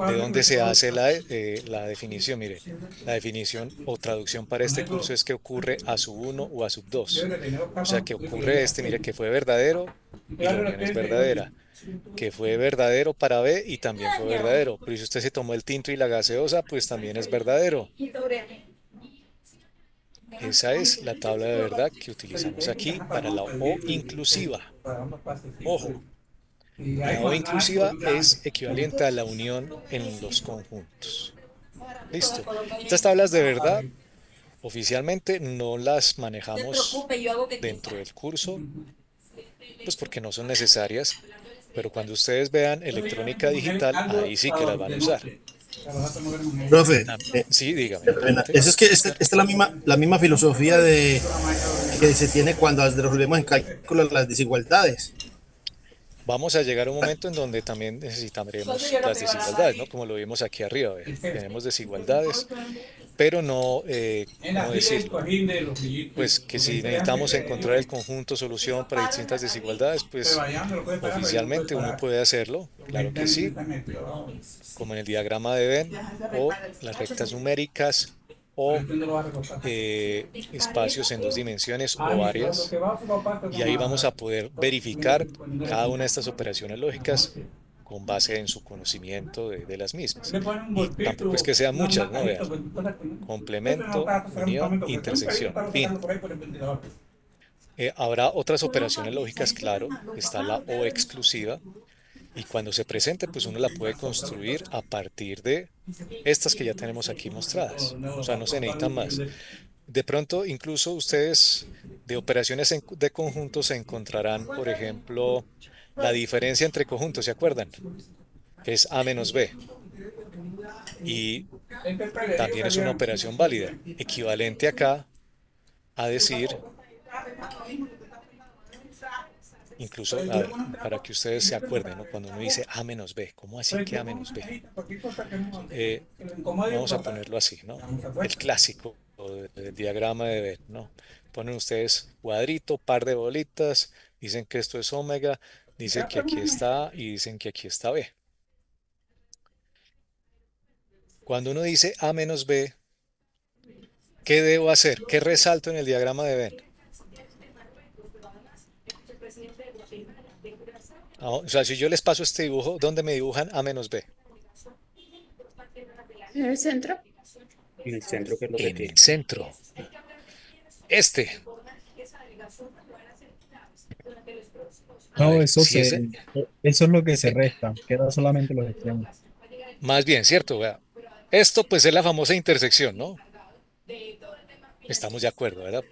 ¿De dónde se hace la definición? Mire, la definición o traducción para este curso es que ocurre a sub 1 o a sub 2. O sea, que ocurre mire, que fue verdadero y la unión es verdadera. Que fue verdadero para B y también fue verdadero. Pero si usted se tomó el tinto y la gaseosa, pues también es verdadero. Esa es la tabla de verdad que utilizamos aquí para la O inclusiva. Ojo, la O inclusiva es equivalente a la unión en los conjuntos. Listo. Estas tablas de verdad oficialmente no las manejamos dentro del curso, pues porque no son necesarias, pero cuando ustedes vean electrónica digital, ahí sí que las van a usar. Profe, Sí, dígame, qué pena. pregunte. Eso es que esta es la misma filosofía de que se tiene cuando resolvemos en cálculo las desigualdades. Vamos a llegar a un momento en donde también necesitaremos las desigualdades, ¿no? Como lo vimos aquí arriba, ¿ve? Tenemos desigualdades, pero no, ¿cómo decirlo? Pues que si necesitamos encontrar el conjunto solución para distintas desigualdades, pues oficialmente uno puede hacerlo, claro que sí, como en el diagrama de Venn, o las rectas numéricas, o espacios en dos dimensiones o áreas. Y ahí vamos a poder verificar cada una de estas operaciones lógicas con base en su conocimiento de las mismas. Y tampoco es que sean muchas, ¿no? Vean, complemento, unión, intersección, fin. Habrá otras operaciones lógicas, claro, está la O exclusiva, y cuando se presente, pues uno la puede construir a partir de estas que ya tenemos aquí mostradas. O sea, no se necesitan más. De pronto, incluso ustedes de operaciones de conjuntos encontrarán, por ejemplo, la diferencia entre conjuntos, ¿se acuerdan? Que es A menos B. Y también es una operación válida, equivalente acá a decir, incluso, a ver, para que ustedes se acuerden, ¿no? Cuando uno dice A menos B, ¿cómo así que A menos B? Vamos a ponerlo así, ¿no? El clásico del diagrama de Venn, ¿no? Ponen ustedes cuadrito, par de bolitas, dicen que esto es omega, dicen que aquí está A y dicen que aquí está B. Cuando uno dice A menos B, ¿qué debo hacer? ¿Qué resalto en el diagrama de Venn? O sea, si yo les paso este dibujo, ¿dónde me dibujan A menos B? En el centro. En el centro, que es lo que En el tiene. centro. Este. A No, ver, eso si es eso es lo que se resta, queda solamente los extremos. más bien, ¿cierto? Vea, esto pues es la famosa intersección, ¿no? Estamos de acuerdo, ¿verdad?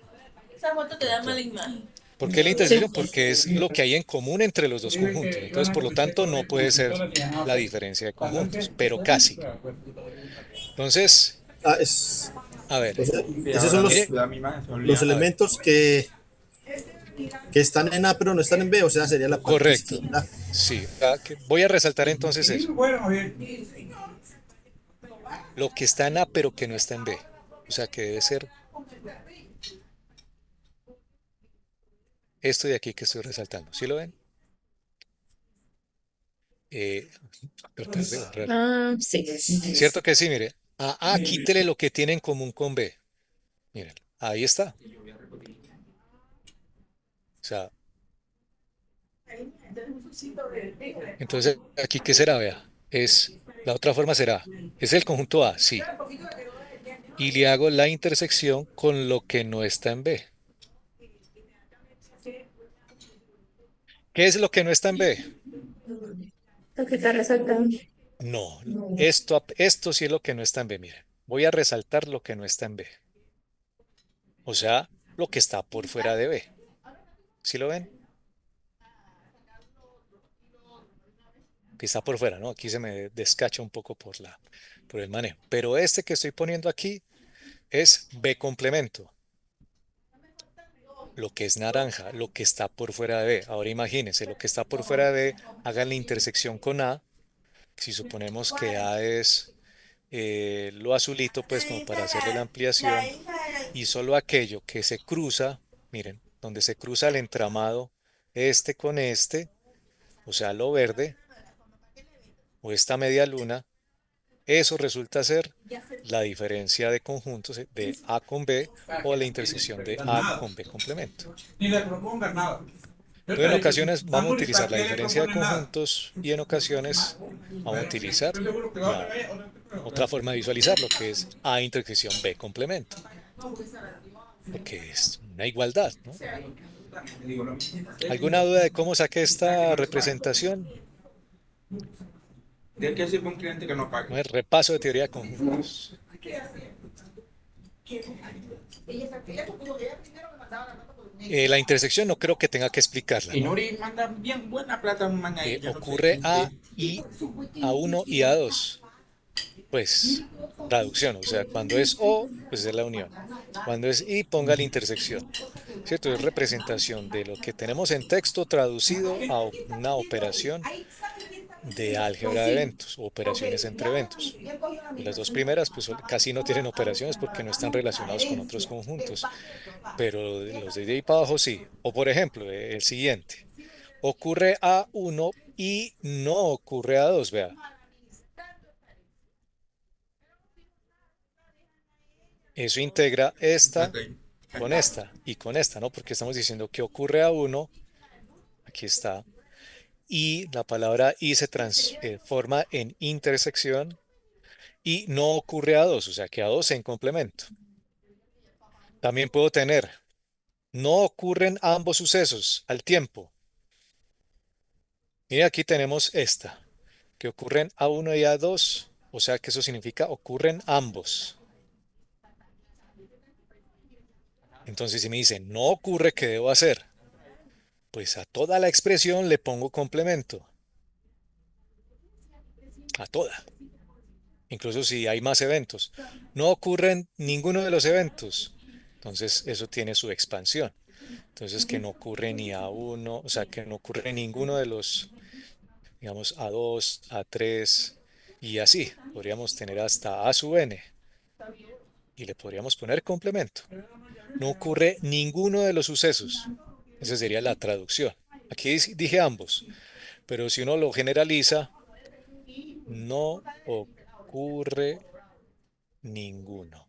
Esa foto te da mala imagen. ¿Por qué la Sí. intersección? Porque es lo que hay en común entre los dos conjuntos. Entonces, por lo tanto, no puede ser la diferencia de conjuntos, pero casi. Entonces, Ah, a ver, esos son mire, los a ver, elementos que están en A pero no están en B, o sea, sería la parte correcto. izquierda. Sí, voy a resaltar entonces eso. Lo que está en A pero que no está en B. O sea que debe ser esto de aquí que estoy resaltando. ¿Sí lo ven? Tratar de borrar. Ah, sí. ¿Cierto que sí? Mire. A A, quítele lo que tiene en común con B. Miren, ahí está. O sea, entonces, ¿aquí qué será? Vea, la otra forma será, ¿es el conjunto A? Sí. Y le hago la intersección con lo que no está en B. ¿Qué es lo que no está en B? Lo que está resaltando. No, esto sí es lo que no está en B. Miren, voy a resaltar lo que no está en B. O sea, lo que está por fuera de B. ¿Sí lo ven? Que está por fuera, ¿no? Aquí se me descacha un poco por el manejo. Pero este que estoy poniendo aquí es B complemento. Lo que es naranja, lo que está por fuera de B. Ahora imagínense, lo que está por fuera de B, hagan la intersección con A. Si suponemos que A es lo azulito, pues como para hacerle la ampliación, y solo aquello que se cruza, miren, donde se cruza el entramado este con este, o sea, lo verde, o esta media luna, eso resulta ser la diferencia de conjuntos de A con B o la intersección de A con B complemento. Ni le propongas nada. Entonces, en ocasiones vamos a utilizar la diferencia de conjuntos y en ocasiones vamos a utilizar la otra forma de visualizarlo, que es A intersección B complemento, porque es una igualdad, ¿no? ¿Alguna duda de cómo saqué esta representación? Tiene que decir para un cliente que no pague. No es repaso de teoría de conjuntos. La intersección no creo que tenga que explicarla, Y ¿no? Nuri manda bien buena plata un man ahí. Ocurre A1 y A2. Pues traducción, o sea, cuando es O, pues es la unión. Cuando es I, ponga la intersección. ¿Cierto? Es representación de lo que tenemos en texto traducido a una operación de álgebra de eventos o operaciones entre eventos. Y las dos primeras, pues casi no tienen operaciones porque no están relacionados con otros conjuntos, pero los de ahí para abajo sí. O por ejemplo, el siguiente. Ocurre A1 y no ocurre A2, vea. Eso integra esta con esta y con esta, ¿no? Porque estamos diciendo que ocurre A1, aquí está, y la palabra y se transforma en intersección y no ocurre A2, o sea que A2 en complemento. También puedo tener, no ocurren ambos sucesos al tiempo. Mire, aquí tenemos esta, que ocurren A1 y A2, o sea que eso significa ocurren ambos. Entonces, si me dicen, no ocurre, ¿qué debo hacer? Pues a toda la expresión le pongo complemento. A toda. Incluso si hay más eventos. No ocurren ninguno de los eventos. Entonces, eso tiene su expansión. Entonces, que no ocurre ni A1, o sea, que no ocurre ninguno de los, digamos, A2, A3 y así. Podríamos tener hasta A sub n. Y le podríamos poner complemento. No ocurre ninguno de los sucesos. Esa sería la traducción. Aquí dije ambos, pero si uno lo generaliza, no ocurre ninguno.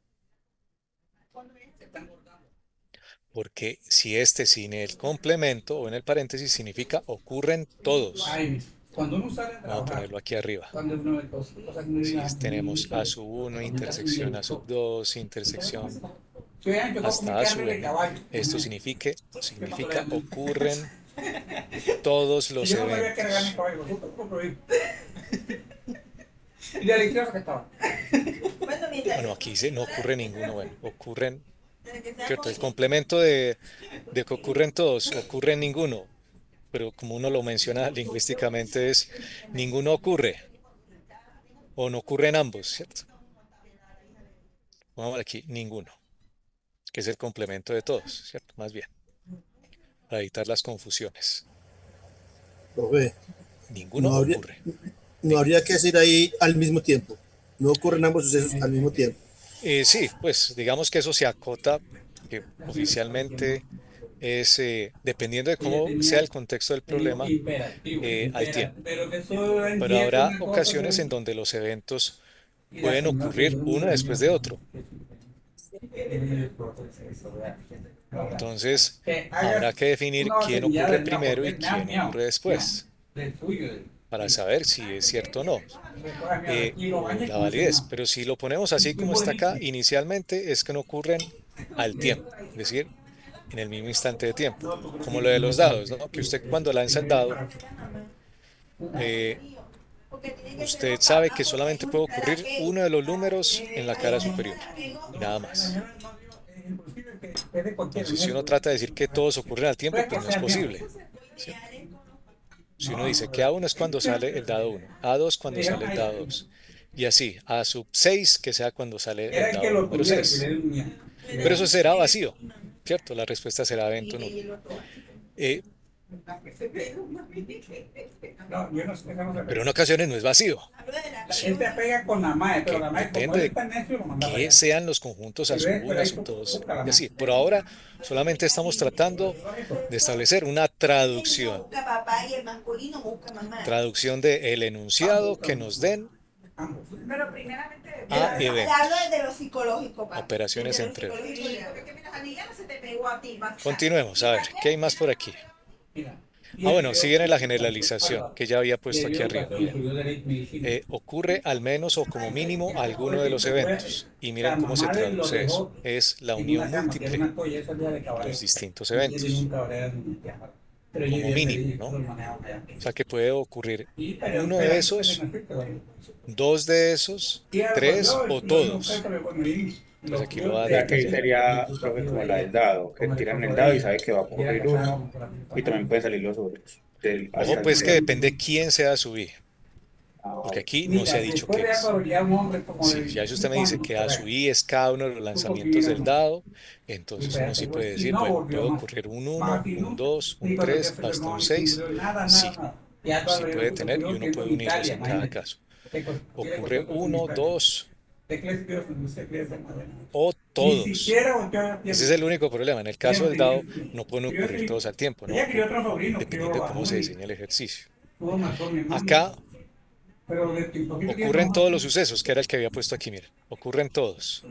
Porque si este sin el complemento o en el paréntesis significa ocurren todos. Vamos a ponerlo aquí arriba. Si tenemos A sub 1, intersección A sub 2, intersección hasta A sub n, esto significa ocurren todos los eventos. Bueno, aquí dice no ocurre ninguno. Bueno, ocurren, ¿cierto? El complemento de que ocurren todos, ocurren ninguno. Pero como uno lo menciona lingüísticamente es ninguno ocurre o no ocurren ambos, ¿cierto? Vamos aquí, ninguno, que es el complemento de todos, ¿cierto? Más bien, para evitar las confusiones. Profe, Ninguno no habría, ocurre. no habría que decir ahí al mismo tiempo. No ocurren ambos sucesos al mismo tiempo. Sí, pues digamos que eso se acota, que oficialmente es, dependiendo de cómo sea el contexto del problema, al tiempo. Pero habrá ocasiones en donde los eventos pueden ocurrir uno después de otro. Entonces, habrá que definir quién ocurre primero y quién ocurre después, para saber si es cierto o no, o la validez. Pero si lo ponemos así como está acá, inicialmente es que no ocurren al tiempo, es decir, en el mismo instante de tiempo, como lo de los dados, ¿no? Que usted cuando lanza el dado, eh, usted sabe que solamente puede ocurrir uno de los números en la cara superior y nada más. Entonces, si uno trata de decir que todos ocurren al tiempo, pues no es posible, ¿cierto? Si uno dice que A1 es cuando sale el dado 1, A2 cuando sale el dado 2, y así, A sub 6 que sea cuando sale el dado número 6. Pero eso será vacío, ¿cierto? La respuesta será evento nulo. Pero en ocasiones no es vacío. Sí, que depende de que sean los conjuntos a sub 1, a sub 2 y así. Por ahora solamente estamos tratando de establecer una traducción. Traducción del enunciado que nos den a eventos. Operaciones entre eventos. Continuemos, a ver, ¿qué hay más por aquí? Bueno, si viene la generalización que ya había puesto aquí arriba. Miren. Ocurre al menos o como mínimo alguno de los eventos. Y miren cómo se traduce eso. Es la unión múltiple de los distintos eventos. Como mínimo, ¿no? O sea que puede ocurrir uno de esos, dos de esos, tres o todos. Pues aquí lo va a Que detallar. sería, profe, como la del dado, que tiran el dado y sabe que va a ocurrir uno y también pueden salir los otros. Ojo, Hasta el pues que cero. depende quién sea su I, porque aquí no se ha dicho qué es. Sí, ya si usted me dice que a su I es cada uno de los lanzamientos del dado, entonces uno sí puede decir, bueno, puede ocurrir un 1, un 2, un 3, hasta un 6. Sí, sí puede tener y uno puede unirlos en cada caso. Ocurre 1, 2 o todos. Ese es el único problema. En el caso del dado no pueden ocurrir todos al tiempo, ¿no? Dependiendo de cómo se diseña el ejercicio. Acá ocurren todos los sucesos, que era el que había puesto aquí, miren. Ocurren todos.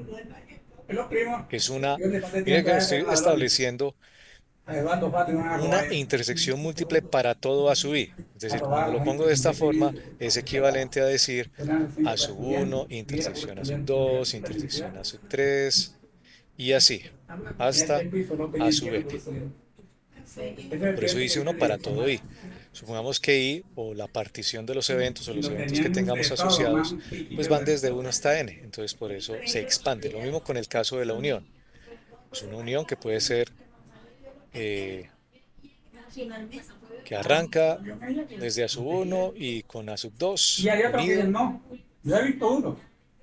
Es una, miren que estoy estableciendo una intersección múltiple para todo A sub I. Es decir, cuando lo pongo de esta forma, es equivalente a decir A sub 1, intersección A sub 2, intersección A sub 3, y así, hasta A sub n. Por eso dice uno para todo I. Supongamos que I, o la partición de los eventos, o los eventos que tengamos asociados, pues van desde 1 hasta n. Entonces, por eso se expande. Lo mismo con el caso de la unión. Es una unión que puede ser que arranca desde A sub 1 y con A sub 2 unido,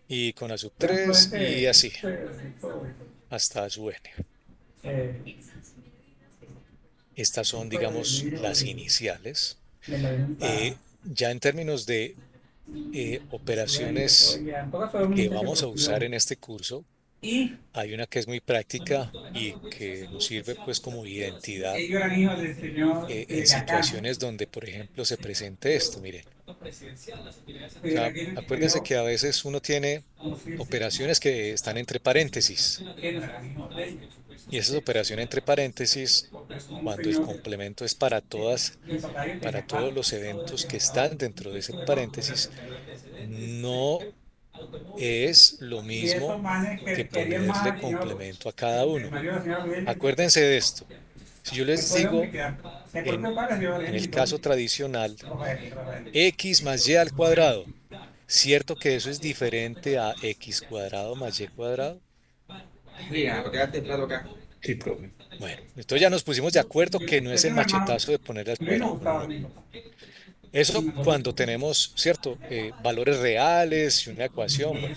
y con A sub 3 y así, hasta A sub n. Estas son, digamos, las iniciales. Ya en términos de operaciones que vamos a usar en este curso, hay una que es muy práctica y que nos sirve pues como identidad en situaciones donde, por ejemplo, se presente esto, miren. O sea, acuérdense que a veces uno tiene operaciones que están entre paréntesis. Y esas operaciones entre paréntesis, cuando el complemento es para todos los eventos que están dentro de ese paréntesis, no es lo mismo que ponerle complemento a cada uno. Acuérdense de esto. Si yo les digo, en el caso tradicional, x más y al cuadrado, ¿cierto que eso es diferente a x cuadrado más y cuadrado? Sí, profe. Bueno, entonces ya nos pusimos de acuerdo que no es el machetazo de ponerle al cuadrado. No. Eso cuando tenemos, ¿cierto? Valores reales y una ecuación, bueno.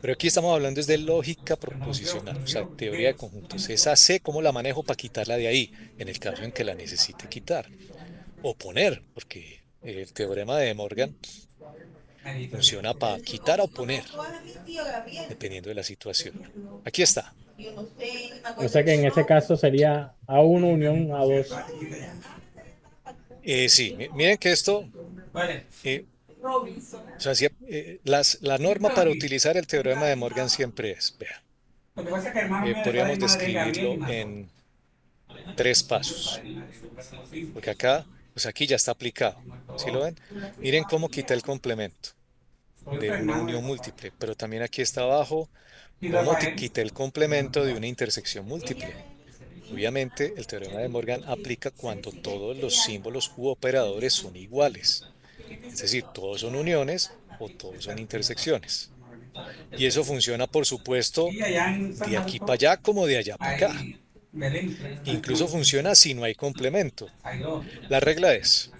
Pero aquí estamos hablando es de lógica proposicional, o sea, teoría de conjuntos. Esa sé cómo la manejo para quitarla de ahí, en el caso en que la necesite quitar. O poner, porque el teorema de De Morgan Funciona para quitar o poner, dependiendo de la situación. Aquí está. O sea que en ese caso sería A1 unión A2. Sí, miren que esto, o sea, la norma para utilizar el teorema de Morgan siempre es, vea, podríamos describirlo en 3 pasos, porque acá, pues aquí ya está aplicado, ¿sí lo ven? Miren cómo quita el complemento de una unión múltiple, pero también aquí está abajo cómo quita el complemento de una intersección múltiple. Obviamente, el teorema de Morgan aplica cuando todos los símbolos u operadores son iguales, es decir, todos son uniones o todos son intersecciones. Y eso funciona, por supuesto, de aquí para allá como de allá para acá. Incluso funciona si no hay complemento. La regla es,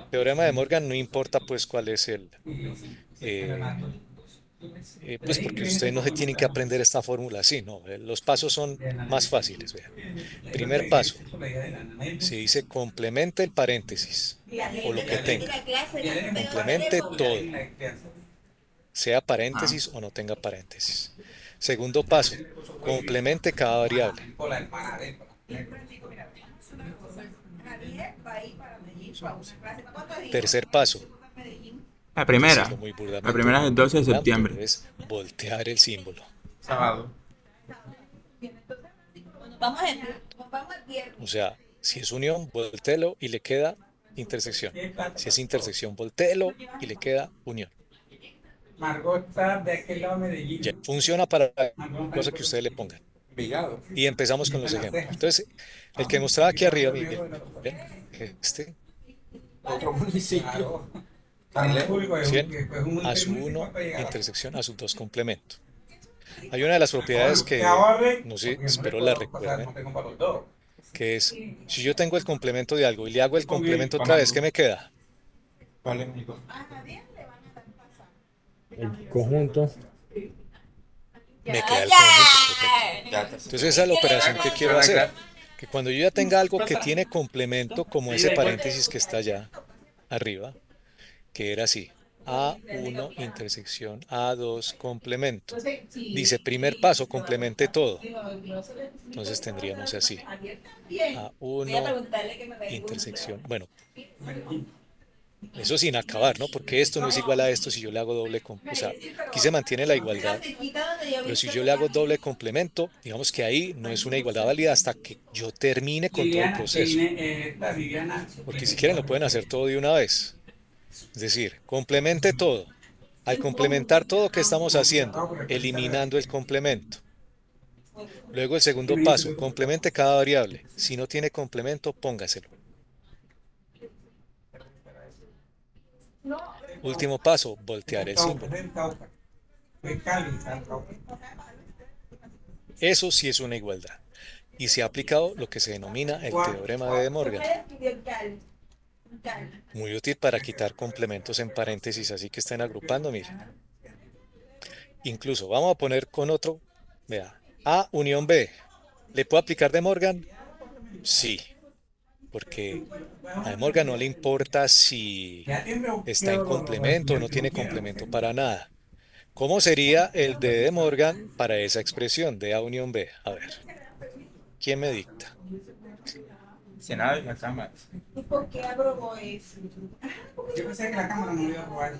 teorema de Morgan no importa pues cuál es pues porque ustedes no se tienen que aprender esta fórmula así, no, los pasos son más fáciles. Vean. Primer paso, se dice complemente el paréntesis o lo que tenga, complemente todo, sea paréntesis o no tenga paréntesis. Segundo paso, complemente cada variable. Tercer paso. La primera. Decirlo muy burdamente, La primera es el 12 de septiembre. pero es voltear el símbolo. Sábado. O sea, si es unión, voltéelo y le queda intersección. Si es intersección, voltéelo y le queda unión. Margot está de aquel lado de Medellín. Ya, funciona para la cosa que ustedes le pongan. Vigado. Y empezamos con los ejemplos. Entonces, el que mostraba aquí arriba, miren, este, Otro municipio. ¿sí ven? A sub 1, intersección, a sub 2, complemento. Hay una de las propiedades que, no sé, espero la recuerden, que es, si yo tengo el complemento de algo y le hago el complemento otra vez, ¿qué me queda? Vale, amigo. El conjunto. Me queda el conjunto, correcto. Entonces esa es la operación que quiero hacer, que cuando yo ya tenga algo que tiene complemento, como ese paréntesis que está allá arriba, que era así, A1 intersección A2 complemento. Dice primer paso, complemente todo. Entonces tendríamos así, A1 intersección, bueno, eso sin acabar, ¿no? Porque esto no es igual a esto si yo le hago doble, o sea, aquí se mantiene la igualdad, pero si yo le hago doble complemento, digamos que ahí no es una igualdad válida hasta que yo termine con todo el proceso. Porque si quieren lo pueden hacer todo de una vez. Es decir, complemente todo. Al complementar todo, ¿qué estamos haciendo? Eliminando el complemento. Luego el segundo paso, complemente cada variable. Si no tiene complemento, póngaselo. Último paso, voltear el símbolo. Eso sí es una igualdad. Y se ha aplicado lo que se denomina el teorema de De Morgan. Muy útil para quitar complementos en paréntesis, así que estén agrupando, miren. Incluso vamos a poner con otro, vea, A unión B. ¿Le puedo aplicar De Morgan? Sí, porque a De Morgan no le importa si está en complemento o no tiene complemento para nada. ¿Cómo sería el de Morgan para esa expresión de A unión B? A ver, ¿quién me dicta? Senado y la Cámara. ¿Y por qué aprobó eso? Yo pensé que la Cámara no iba a aprobar.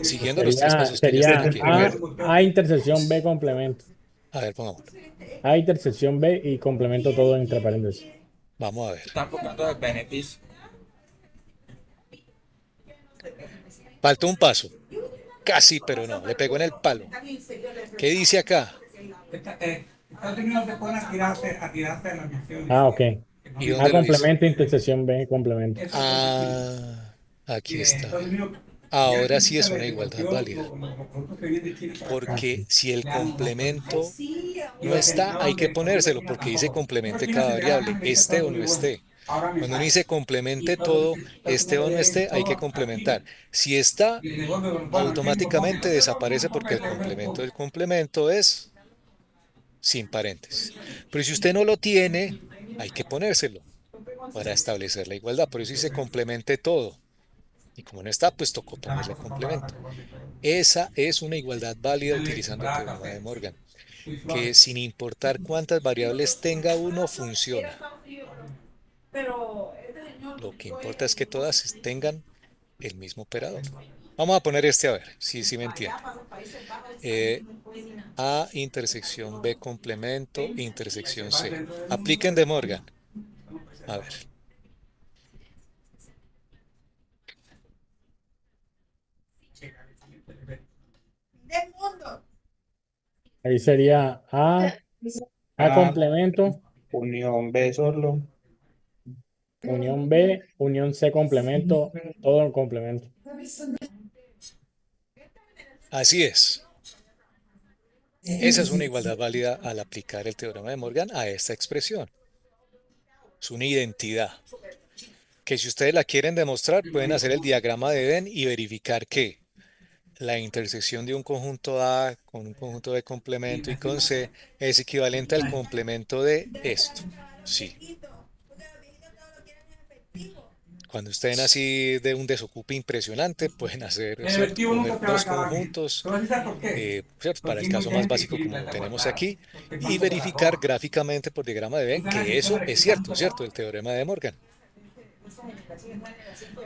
Siguiendo los 3 pasos que ya Sería están aquí. A intersección B complemento. A ver, pongamos. A intersección B y complemento todo entre paréntesis. Vamos a ver. Están buscando el beneficio. Falta un paso. Casi, pero no. Le pegó en el palo. ¿Qué dice acá? Estados Unidos se pone a tirarse a las naciones. Ah, ok. ¿Y A dónde lo dice? complemento, intersección B complemento. Ah, aquí está. Ahora sí es una igualdad válida. Porque si el complemento no está, hay que ponérselo porque dice complemente cada variable, esté o no esté. Cuando uno dice complemente todo, esté o no esté, hay que complementar. Si está, automáticamente desaparece porque el complemento del complemento es sin paréntesis. Pero si usted no lo tiene, hay que ponérselo para establecer la igualdad. Por eso dice complemente todo. Y como no está, pues tocó ponerle complemento. Esa es una igualdad válida utilizando el teorema de Morgan, que sin importar cuántas variables tenga uno, funciona. Lo que importa es que todas tengan el mismo operador. Vamos a poner este a ver, si me entiende. A intersección B complemento intersección C. Apliquen de Morgan. A ver. Ahí sería A A complemento, unión B solo. unión B, unión C complemento, todo en complemento. Así es. Esa es una igualdad válida al aplicar el teorema de Morgan a esta expresión. Es una identidad que si ustedes la quieren demostrar, pueden hacer el diagrama de Venn y verificar que la intersección de un conjunto A con un conjunto de complemento y con C es equivalente al complemento de esto. Sí. Cuando estén así de un desocupe impresionante, pueden hacer, ¿cierto? Coger dos conjuntos, ¿cierto? Para el caso más básico como lo tenemos aquí, y verificar gráficamente por diagrama de Venn que eso es cierto, ¿cierto? El teorema de Morgan.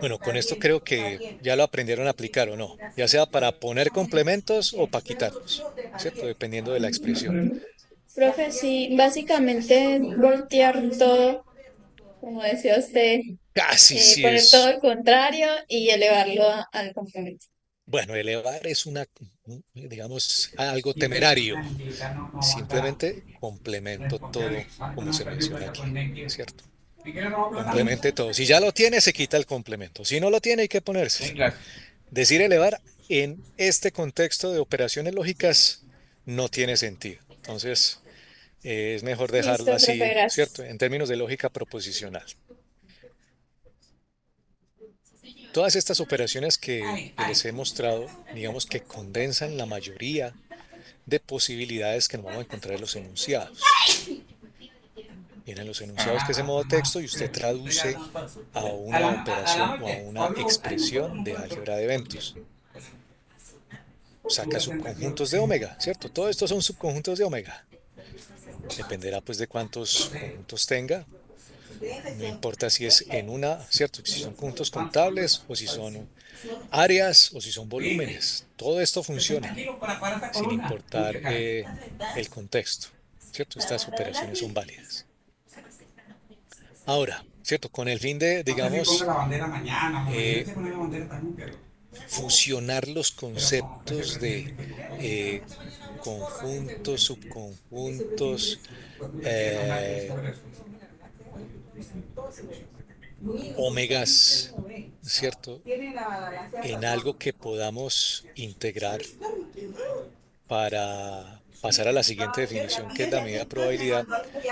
Bueno, con esto creo que ya lo aprendieron a aplicar o no, ya sea para poner complementos o para quitarlos, ¿cierto? Dependiendo de la expresión. Profe, sí, básicamente voltear todo, como decía usted, Casi sí poner todo es. al contrario y elevarlo al complemento. Bueno, elevar es digamos, algo temerario. Simplemente complemento todo como se menciona aquí, ¿cierto? Complemente todo. Si ya lo tiene, se quita el complemento. Si no lo tiene, hay que ponerse. Decir elevar en este contexto de operaciones lógicas no tiene sentido. Entonces, es mejor dejarlo Listo, profe, así, gracias. ¿cierto? En términos de lógica proposicional. Todas estas operaciones que les he mostrado, digamos que condensan la mayoría de posibilidades que nos vamos a encontrar en los enunciados. Vienen los enunciados que es en modo texto y usted traduce a una operación o a una expresión de álgebra de eventos. Saca subconjuntos de omega, ¿cierto? Todo esto son subconjuntos de omega. Dependerá pues de cuántos conjuntos tenga. No importa si es en una, ¿cierto? Si son conjuntos contables o si son áreas o si son volúmenes. Todo esto funciona sin importar el contexto, ¿cierto? Estas operaciones son válidas. Ahora, ¿cierto? Con el fin de, digamos, fusionar los conceptos de conjuntos, subconjuntos, omegas, ¿cierto? En algo que podamos integrar para pasar a la siguiente definición, que es la medida de probabilidad,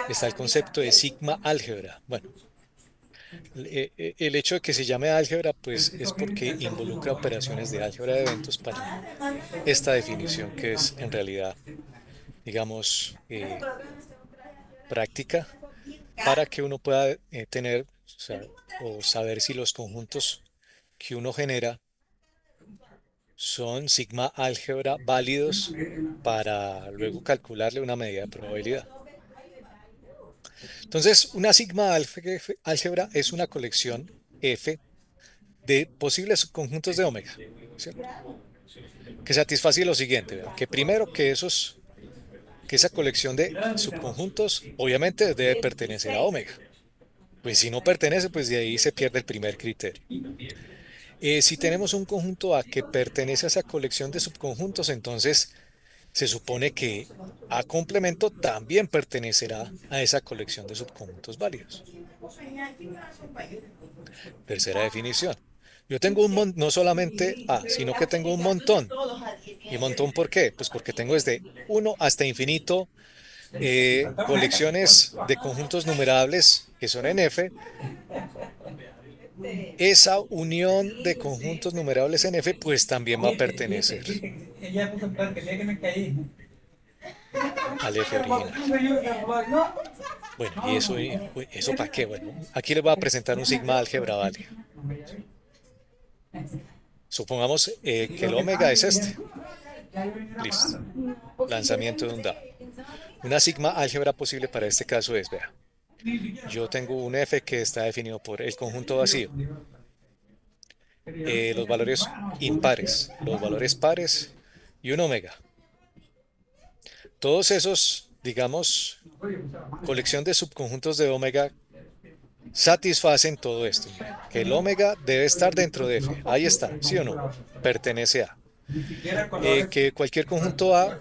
está el concepto de sigma álgebra. Bueno, el hecho de que se llame álgebra, pues es porque involucra operaciones de álgebra de eventos para esta definición que es en realidad, digamos, práctica para que uno pueda tener o saber si los conjuntos que uno genera son sigma álgebra válidos para luego calcularle una medida de probabilidad. Entonces, una sigma álgebra es una colección F de posibles subconjuntos de omega, ¿cierto? Que satisface lo siguiente, ¿verdad? Que primero que esa colección de subconjuntos obviamente debe pertenecer a omega. Pues si no pertenece, pues de ahí se pierde el primer criterio. Si tenemos un conjunto A que pertenece a esa colección de subconjuntos, entonces se supone que A complemento también pertenecerá a esa colección de subconjuntos válidos. Tercera definición. Yo tengo no solamente A, sino que tengo un montón. ¿Y montón por qué? Pues porque tengo desde 1 hasta infinito colecciones de conjuntos numerables que son en F. Esa unión de conjuntos numerables en F, pues también va a pertenecer al F original. Bueno, ¿y eso para qué? Bueno, aquí les voy a presentar un sigma álgebra válido. Supongamos que el omega es este. Listo. Lanzamiento de un dado. Una sigma álgebra posible para este caso es, vea, yo tengo un F que está definido por el conjunto vacío, los valores impares, los valores pares y un omega. Todos esos, digamos, colección de subconjuntos de omega satisfacen todo esto. Que el omega debe estar dentro de F. Ahí está, ¿sí o no? Pertenece a. Que cualquier conjunto A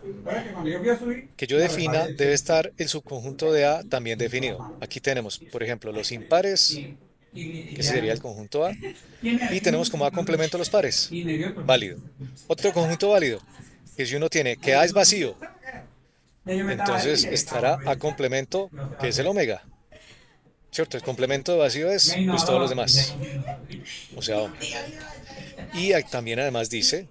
que yo defina debe estar el subconjunto de A también definido. Aquí tenemos, por ejemplo, los impares, que ese sería el conjunto A, y tenemos como A complemento los pares. Válido. Otro conjunto válido, que si uno tiene que A es vacío, entonces estará A complemento, que es el omega. ¿Cierto? El complemento de vacío es pues todos los demás. O sea, omega. Y también además dice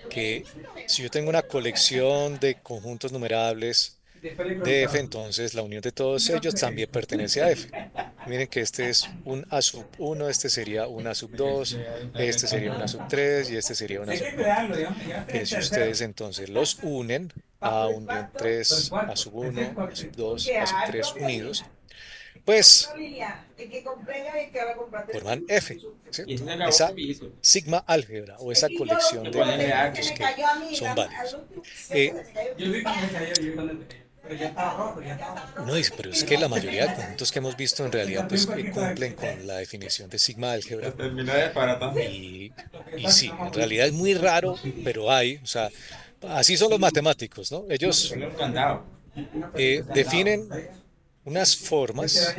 que si yo tengo una colección de conjuntos numerables de F, entonces la unión de todos ellos también pertenece a F. Miren que este es un A sub 1, este sería un A sub 2, este sería un A sub 3 y este sería un A sub 4. Que si ustedes entonces los unen, A unión 3, A sub 1, A sub 2, A sub 3 unidos, pues forman F, ¿cierto? Esa sigma álgebra o esa colección de conjuntos que son válidos. Uno dice, pero es que la mayoría de conjuntos que hemos visto en realidad pues cumplen con la definición de sigma álgebra. Y sí, en realidad es muy raro, pero hay, o sea, así son los matemáticos, ¿no? Ellos definen unas formas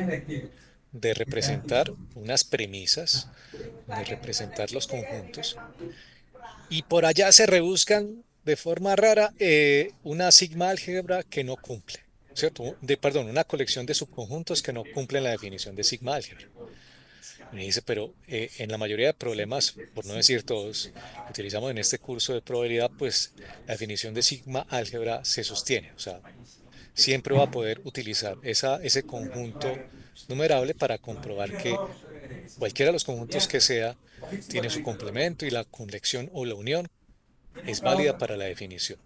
de representar unas premisas, de representar los conjuntos, y por allá se rebuscan de forma rara una sigma álgebra que no cumple, ¿cierto? Perdón, una colección de subconjuntos que no cumplen la definición de sigma álgebra. Me dice, pero en la mayoría de problemas, por no decir todos, que utilizamos en este curso de probabilidad, pues la definición de sigma álgebra se sostiene, o sea, siempre va a poder utilizar ese conjunto numerable para comprobar que cualquiera de los conjuntos que sea tiene su complemento y la colección o la unión es válida para la definición.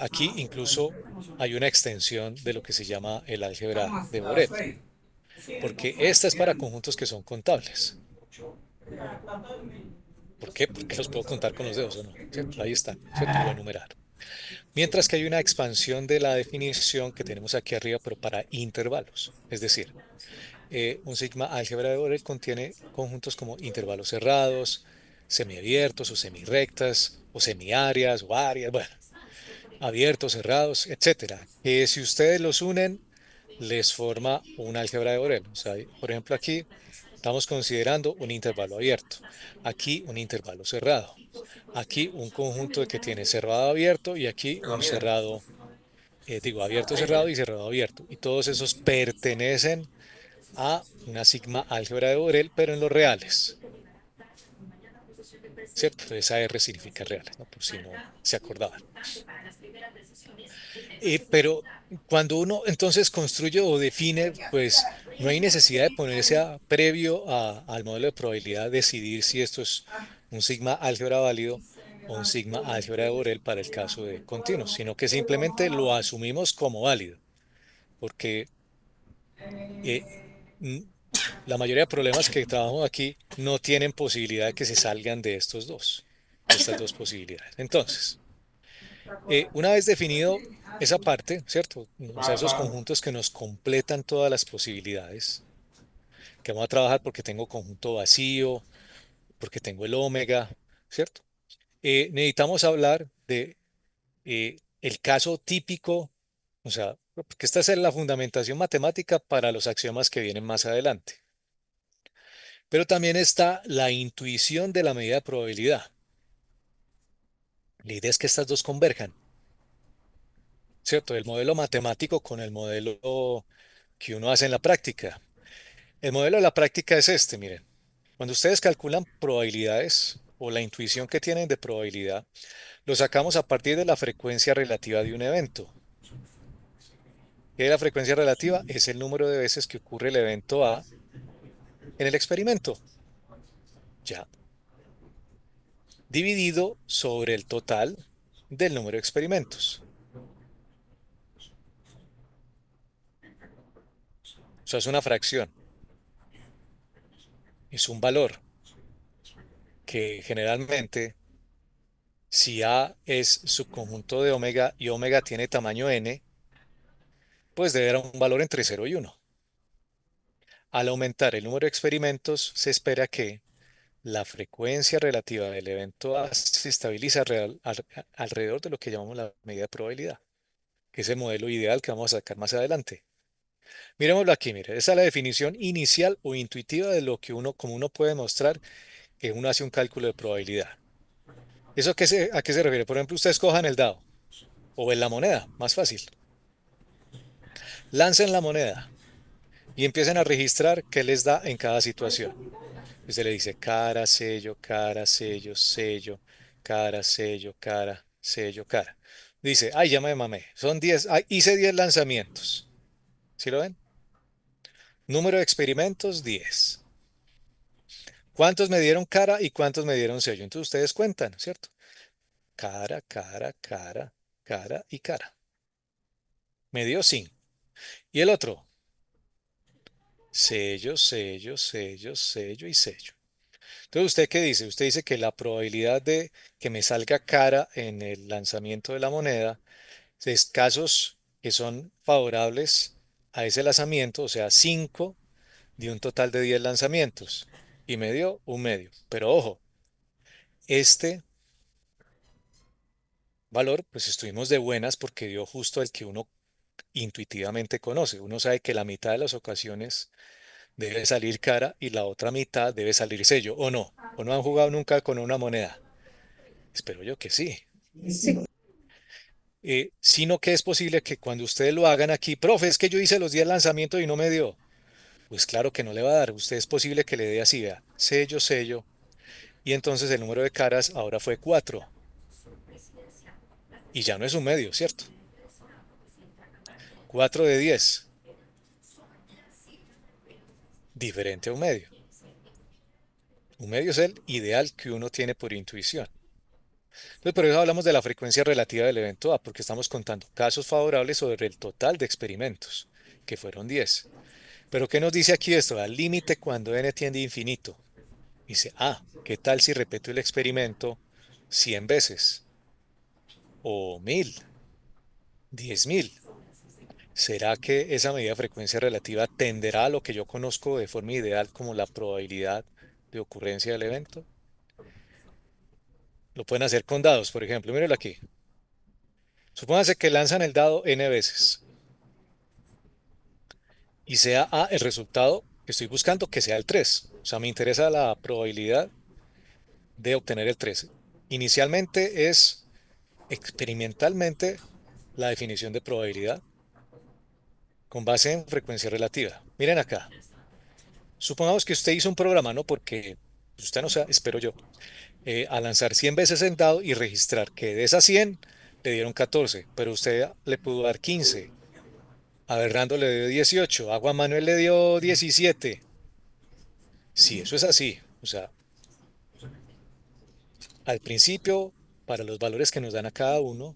Aquí incluso hay una extensión de lo que se llama el álgebra de Borel, porque esta es para conjuntos que son contables. ¿Por qué? Porque los puedo contar con los dedos, ¿o no? ¿Cierto? Ahí están, ¿cierto? Lo enumerar. Mientras que hay una expansión de la definición que tenemos aquí arriba, pero para intervalos. Es decir, un sigma álgebra de Borel contiene conjuntos como intervalos cerrados, semiabiertos o semirrectas, o semiáreas o áreas, bueno, abiertos, cerrados, etcétera. Que si ustedes los unen, les forma un álgebra de Borel. O sea, por ejemplo, aquí estamos considerando un intervalo abierto, aquí un intervalo cerrado, aquí un conjunto que tiene cerrado abierto y aquí un cerrado, abierto cerrado y cerrado abierto. Y todos esos pertenecen a una sigma álgebra de Borel, pero en los reales. ¿Cierto? Esa R significa reales, ¿no? Por si no se acordaban. Pero cuando uno entonces construye o define, pues no hay necesidad de ponerse previo al modelo de probabilidad decidir si esto es un sigma álgebra válido o un sigma álgebra de Borel para el caso de continuos, sino que simplemente lo asumimos como válido, porque eh, la mayoría de problemas que trabajamos aquí no tienen posibilidad de que se salgan de estas dos posibilidades. Entonces, una vez definido esa parte, ¿cierto? O sea, esos conjuntos que nos completan todas las posibilidades, que vamos a trabajar porque tengo conjunto vacío, porque tengo el omega, ¿cierto? Necesitamos hablar de el caso típico, o sea, porque esta es la fundamentación matemática para los axiomas que vienen más adelante. Pero también está la intuición de la medida de probabilidad. La idea es que estas dos converjan, ¿cierto? El modelo matemático con el modelo que uno hace en la práctica. El modelo de la práctica es este, miren. Cuando ustedes calculan probabilidades o la intuición que tienen de probabilidad, lo sacamos a partir de la frecuencia relativa de un evento. ¿Qué es la frecuencia relativa? Es el número de veces que ocurre el evento A en el experimento. Ya. dividido sobre el total del número de experimentos. O sea, es una fracción. Es un valor que generalmente, si A es subconjunto de omega y omega tiene tamaño n, pues debe dar un valor entre 0 y 1. Al aumentar el número de experimentos, se espera que la frecuencia relativa del evento A se estabiliza alrededor de lo que llamamos la medida de probabilidad, que es el modelo ideal que vamos a sacar más adelante. Miremoslo aquí, mire, esa es la definición inicial o intuitiva de lo que como uno puede mostrar que uno hace un cálculo de probabilidad. ¿Eso a qué se refiere? Por ejemplo, ustedes cojan el dado o en la moneda, más fácil. Lancen la moneda y empiecen a registrar qué les da en cada situación. Usted le dice cara, sello, sello, cara, sello, cara, sello, cara. Dice, ay, ya me mamé. Son 10, hice 10 lanzamientos. ¿Sí lo ven? Número de experimentos, 10. ¿Cuántos me dieron cara y cuántos me dieron sello? Entonces ustedes cuentan, ¿cierto? Cara, cara, cara, cara y cara. Me dio 5. Y el otro, sello, sello, sello, sello y sello. Entonces, ¿usted qué dice? Usted dice que la probabilidad de que me salga cara en el lanzamiento de la moneda es casos que son favorables a ese lanzamiento, o sea, 5 de un total de 10 lanzamientos. Y me dio un medio. Pero ojo, este valor, pues estuvimos de buenas porque dio justo el que uno intuitivamente conoce. Uno sabe que la mitad de las ocasiones debe salir cara y la otra mitad debe salir sello, ¿o no? ¿O no han jugado nunca con una moneda? Espero yo que sí. Sí. Sino que es posible que cuando ustedes lo hagan aquí, profe, es que yo hice los 10 lanzamientos y no me dio. Pues claro que no le va a dar. Usted es posible que le dé así, vea, sello, sello. Y entonces el número de caras ahora fue 4. Y ya no es un medio, ¿cierto? 4 de 10. Diferente a un medio. Un medio es el ideal que uno tiene por intuición. Entonces, por eso hablamos de la frecuencia relativa del evento A, porque estamos contando casos favorables sobre el total de experimentos, que fueron 10. Pero ¿qué nos dice aquí esto? Al límite cuando n tiende a infinito. Dice, ¿qué tal si repito el experimento 100 veces? O 1000, 10.000. ¿Será que esa medida de frecuencia relativa tenderá a lo que yo conozco de forma ideal como la probabilidad de ocurrencia del evento? Lo pueden hacer con dados, por ejemplo. Mírenlo aquí. Supónganse que lanzan el dado n veces y sea A el resultado que estoy buscando que sea el 3. O sea, me interesa la probabilidad de obtener el 3. Inicialmente es experimentalmente la definición de probabilidad con base en frecuencia relativa. Miren acá. Supongamos que usted hizo un programa, ¿no? Porque usted no sabe, espero yo, a lanzar 100 veces el dado y registrar que de esas 100 le dieron 14, pero usted le pudo dar 15. A Berrando le dio 18, a Juan Manuel le dio 17. Sí, eso es así. O sea, al principio, para los valores que nos dan a cada uno,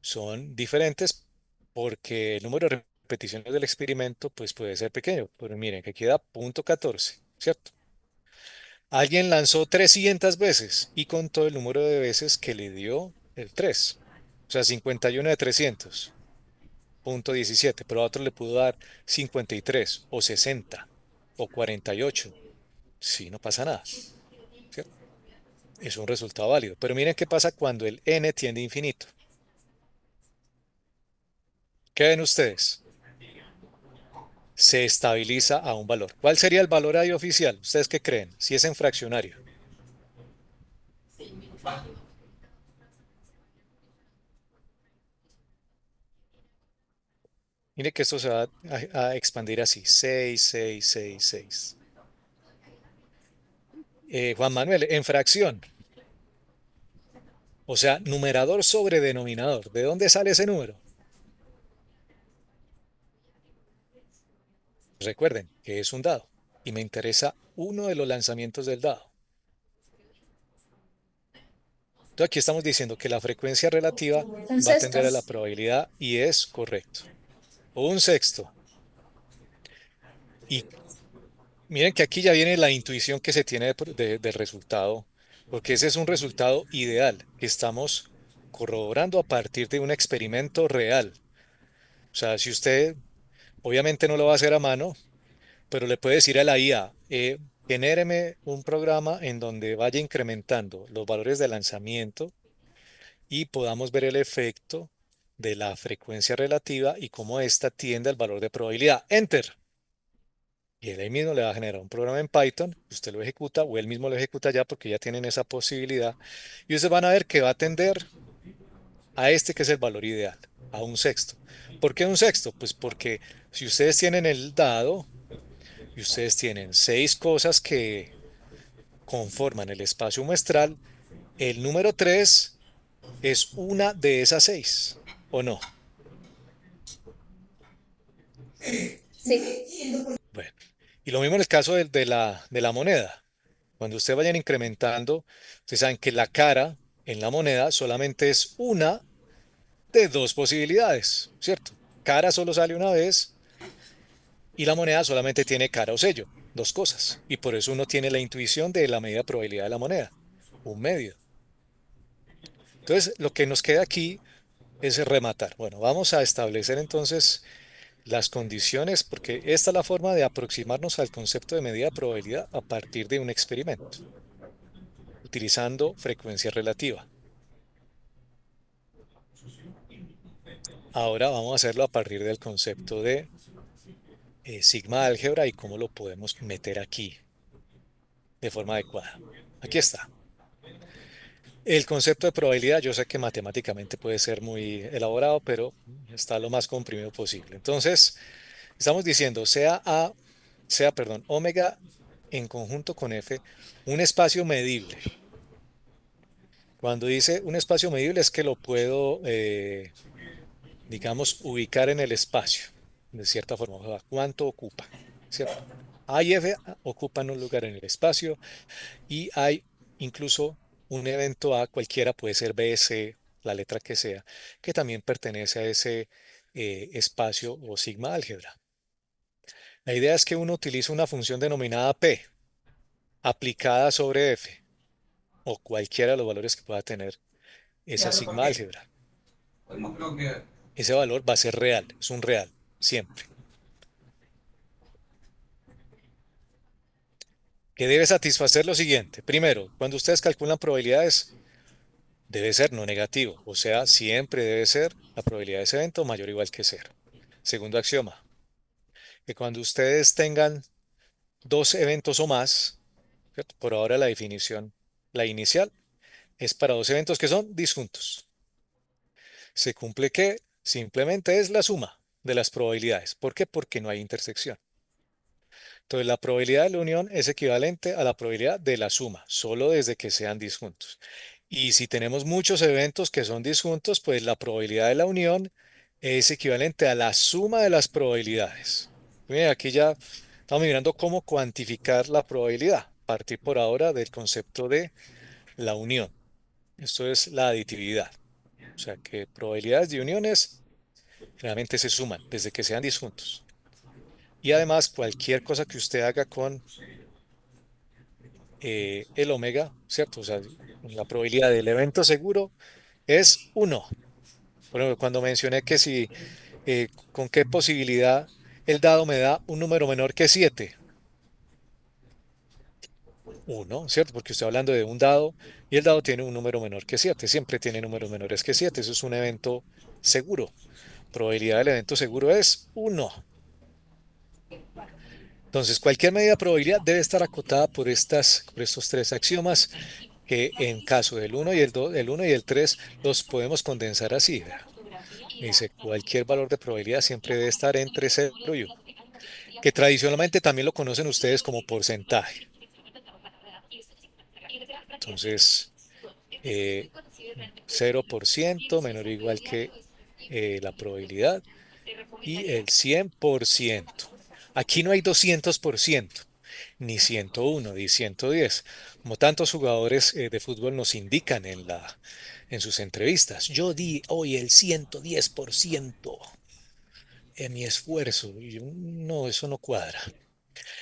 son diferentes porque el número de repeticiones del experimento pues puede ser pequeño. Pero miren que queda .14, ¿cierto? Alguien lanzó 300 veces y contó el número de veces que le dio el 3. O sea, 51 de 300, .17, pero a otro le pudo dar 53 o 60 o 48. Sí, no pasa nada, ¿cierto? Es un resultado válido. Pero miren qué pasa cuando el n tiende a infinito. ¿Qué ven ustedes? Se estabiliza a un valor. ¿Cuál sería el valor ahí oficial? ¿Ustedes qué creen? Si es en fraccionario. Mire que esto se va a expandir así. 6, 6, 6, 6. Juan Manuel, en fracción. O sea, numerador sobre denominador. ¿De dónde sale ese número? Recuerden que es un dado y me interesa uno de los lanzamientos del dado. Entonces aquí estamos diciendo que la frecuencia relativa Un va a tender a la sexto. probabilidad y es correcto. O un sexto. Y miren que aquí ya viene la intuición que se tiene del resultado, porque ese es un resultado ideal que estamos corroborando a partir de un experimento real. O sea, si usted obviamente no lo va a hacer a mano, pero le puede decir a la IA, genéreme un programa en donde vaya incrementando los valores de lanzamiento y podamos ver el efecto de la frecuencia relativa y cómo ésta tiende al valor de probabilidad. Enter. Y él ahí mismo le va a generar un programa en Python, usted lo ejecuta o él mismo lo ejecuta ya porque ya tienen esa posibilidad. Y ustedes van a ver que va a tender a este que es el valor ideal, a un sexto. ¿Por qué un sexto? Pues porque si ustedes tienen el dado y ustedes tienen 6 cosas que conforman el espacio muestral, el número 3 es una de esas 6, ¿o no? Sí. Bueno, y lo mismo en el caso de la moneda. Cuando ustedes vayan incrementando, ustedes saben que la cara en la moneda solamente es una de 2 posibilidades, ¿cierto? Cara solo sale una vez y la moneda solamente tiene cara o sello, 2 cosas. Y por eso uno tiene la intuición de la medida de probabilidad de la moneda, un medio. Entonces, lo que nos queda aquí es rematar. Bueno, vamos a establecer entonces las condiciones, porque esta es la forma de aproximarnos al concepto de medida de probabilidad a partir de un experimento, utilizando frecuencia relativa. Ahora vamos a hacerlo a partir del concepto de sigma álgebra y cómo lo podemos meter aquí de forma adecuada. Aquí está. El concepto de probabilidad, yo sé que matemáticamente puede ser muy elaborado, pero está lo más comprimido posible. Entonces, estamos diciendo, perdón, omega en conjunto con F, un espacio medible. Cuando dice un espacio medible es que lo puedo, digamos, ubicar en el espacio, de cierta forma. O sea, ¿cuánto ocupa? ¿Cierto? A y F ocupan un lugar en el espacio y hay incluso un evento A, cualquiera puede ser B, C, la letra que sea, que también pertenece a ese espacio o sigma álgebra. La idea es que uno utilice una función denominada P aplicada sobre F o cualquiera de los valores que pueda tener esa sigma álgebra. Ese valor va a ser real, es un real, siempre. Que debe satisfacer lo siguiente. Primero, cuando ustedes calculan probabilidades, debe ser no negativo, o sea, siempre debe ser la probabilidad de ese evento mayor o igual que 0. Segundo axioma, que cuando ustedes tengan 2 eventos o más, ¿cierto? Por ahora la definición, la inicial, es para 2 eventos que son disjuntos. Se cumple que simplemente es la suma de las probabilidades. ¿Por qué? Porque no hay intersección. Entonces, la probabilidad de la unión es equivalente a la probabilidad de la suma, solo desde que sean disjuntos. Y si tenemos muchos eventos que son disjuntos, pues la probabilidad de la unión es equivalente a la suma de las probabilidades. Miren, aquí ya estamos mirando cómo cuantificar la probabilidad. Partir por ahora del concepto de la unión. Esto es la aditividad. O sea que probabilidades de uniones realmente se suman desde que sean disjuntos. Y además, cualquier cosa que usted haga con el omega, ¿cierto? O sea, la probabilidad del evento seguro es 1. Por ejemplo, cuando mencioné que si con qué posibilidad el dado me da un número menor que 7. 1, ¿cierto? Porque estoy hablando de un dado y el dado tiene un número menor que 7. Siempre tiene números menores que 7. Eso es un evento seguro. Probabilidad del evento seguro es 1. Entonces, cualquier medida de probabilidad debe estar acotada por estos 3 axiomas que en caso del 1 y el 2, el 1 y el 3 los podemos condensar así. Vea. Dice, cualquier valor de probabilidad siempre debe estar entre 0 y 1, que tradicionalmente también lo conocen ustedes como porcentaje. Entonces, 0% menor o igual que la probabilidad y el 100%. Aquí no hay 200%. ni 101, ni 110. Como tantos jugadores de fútbol nos indican en sus entrevistas. Yo di hoy el 110% en mi esfuerzo. Y yo, no, eso no cuadra.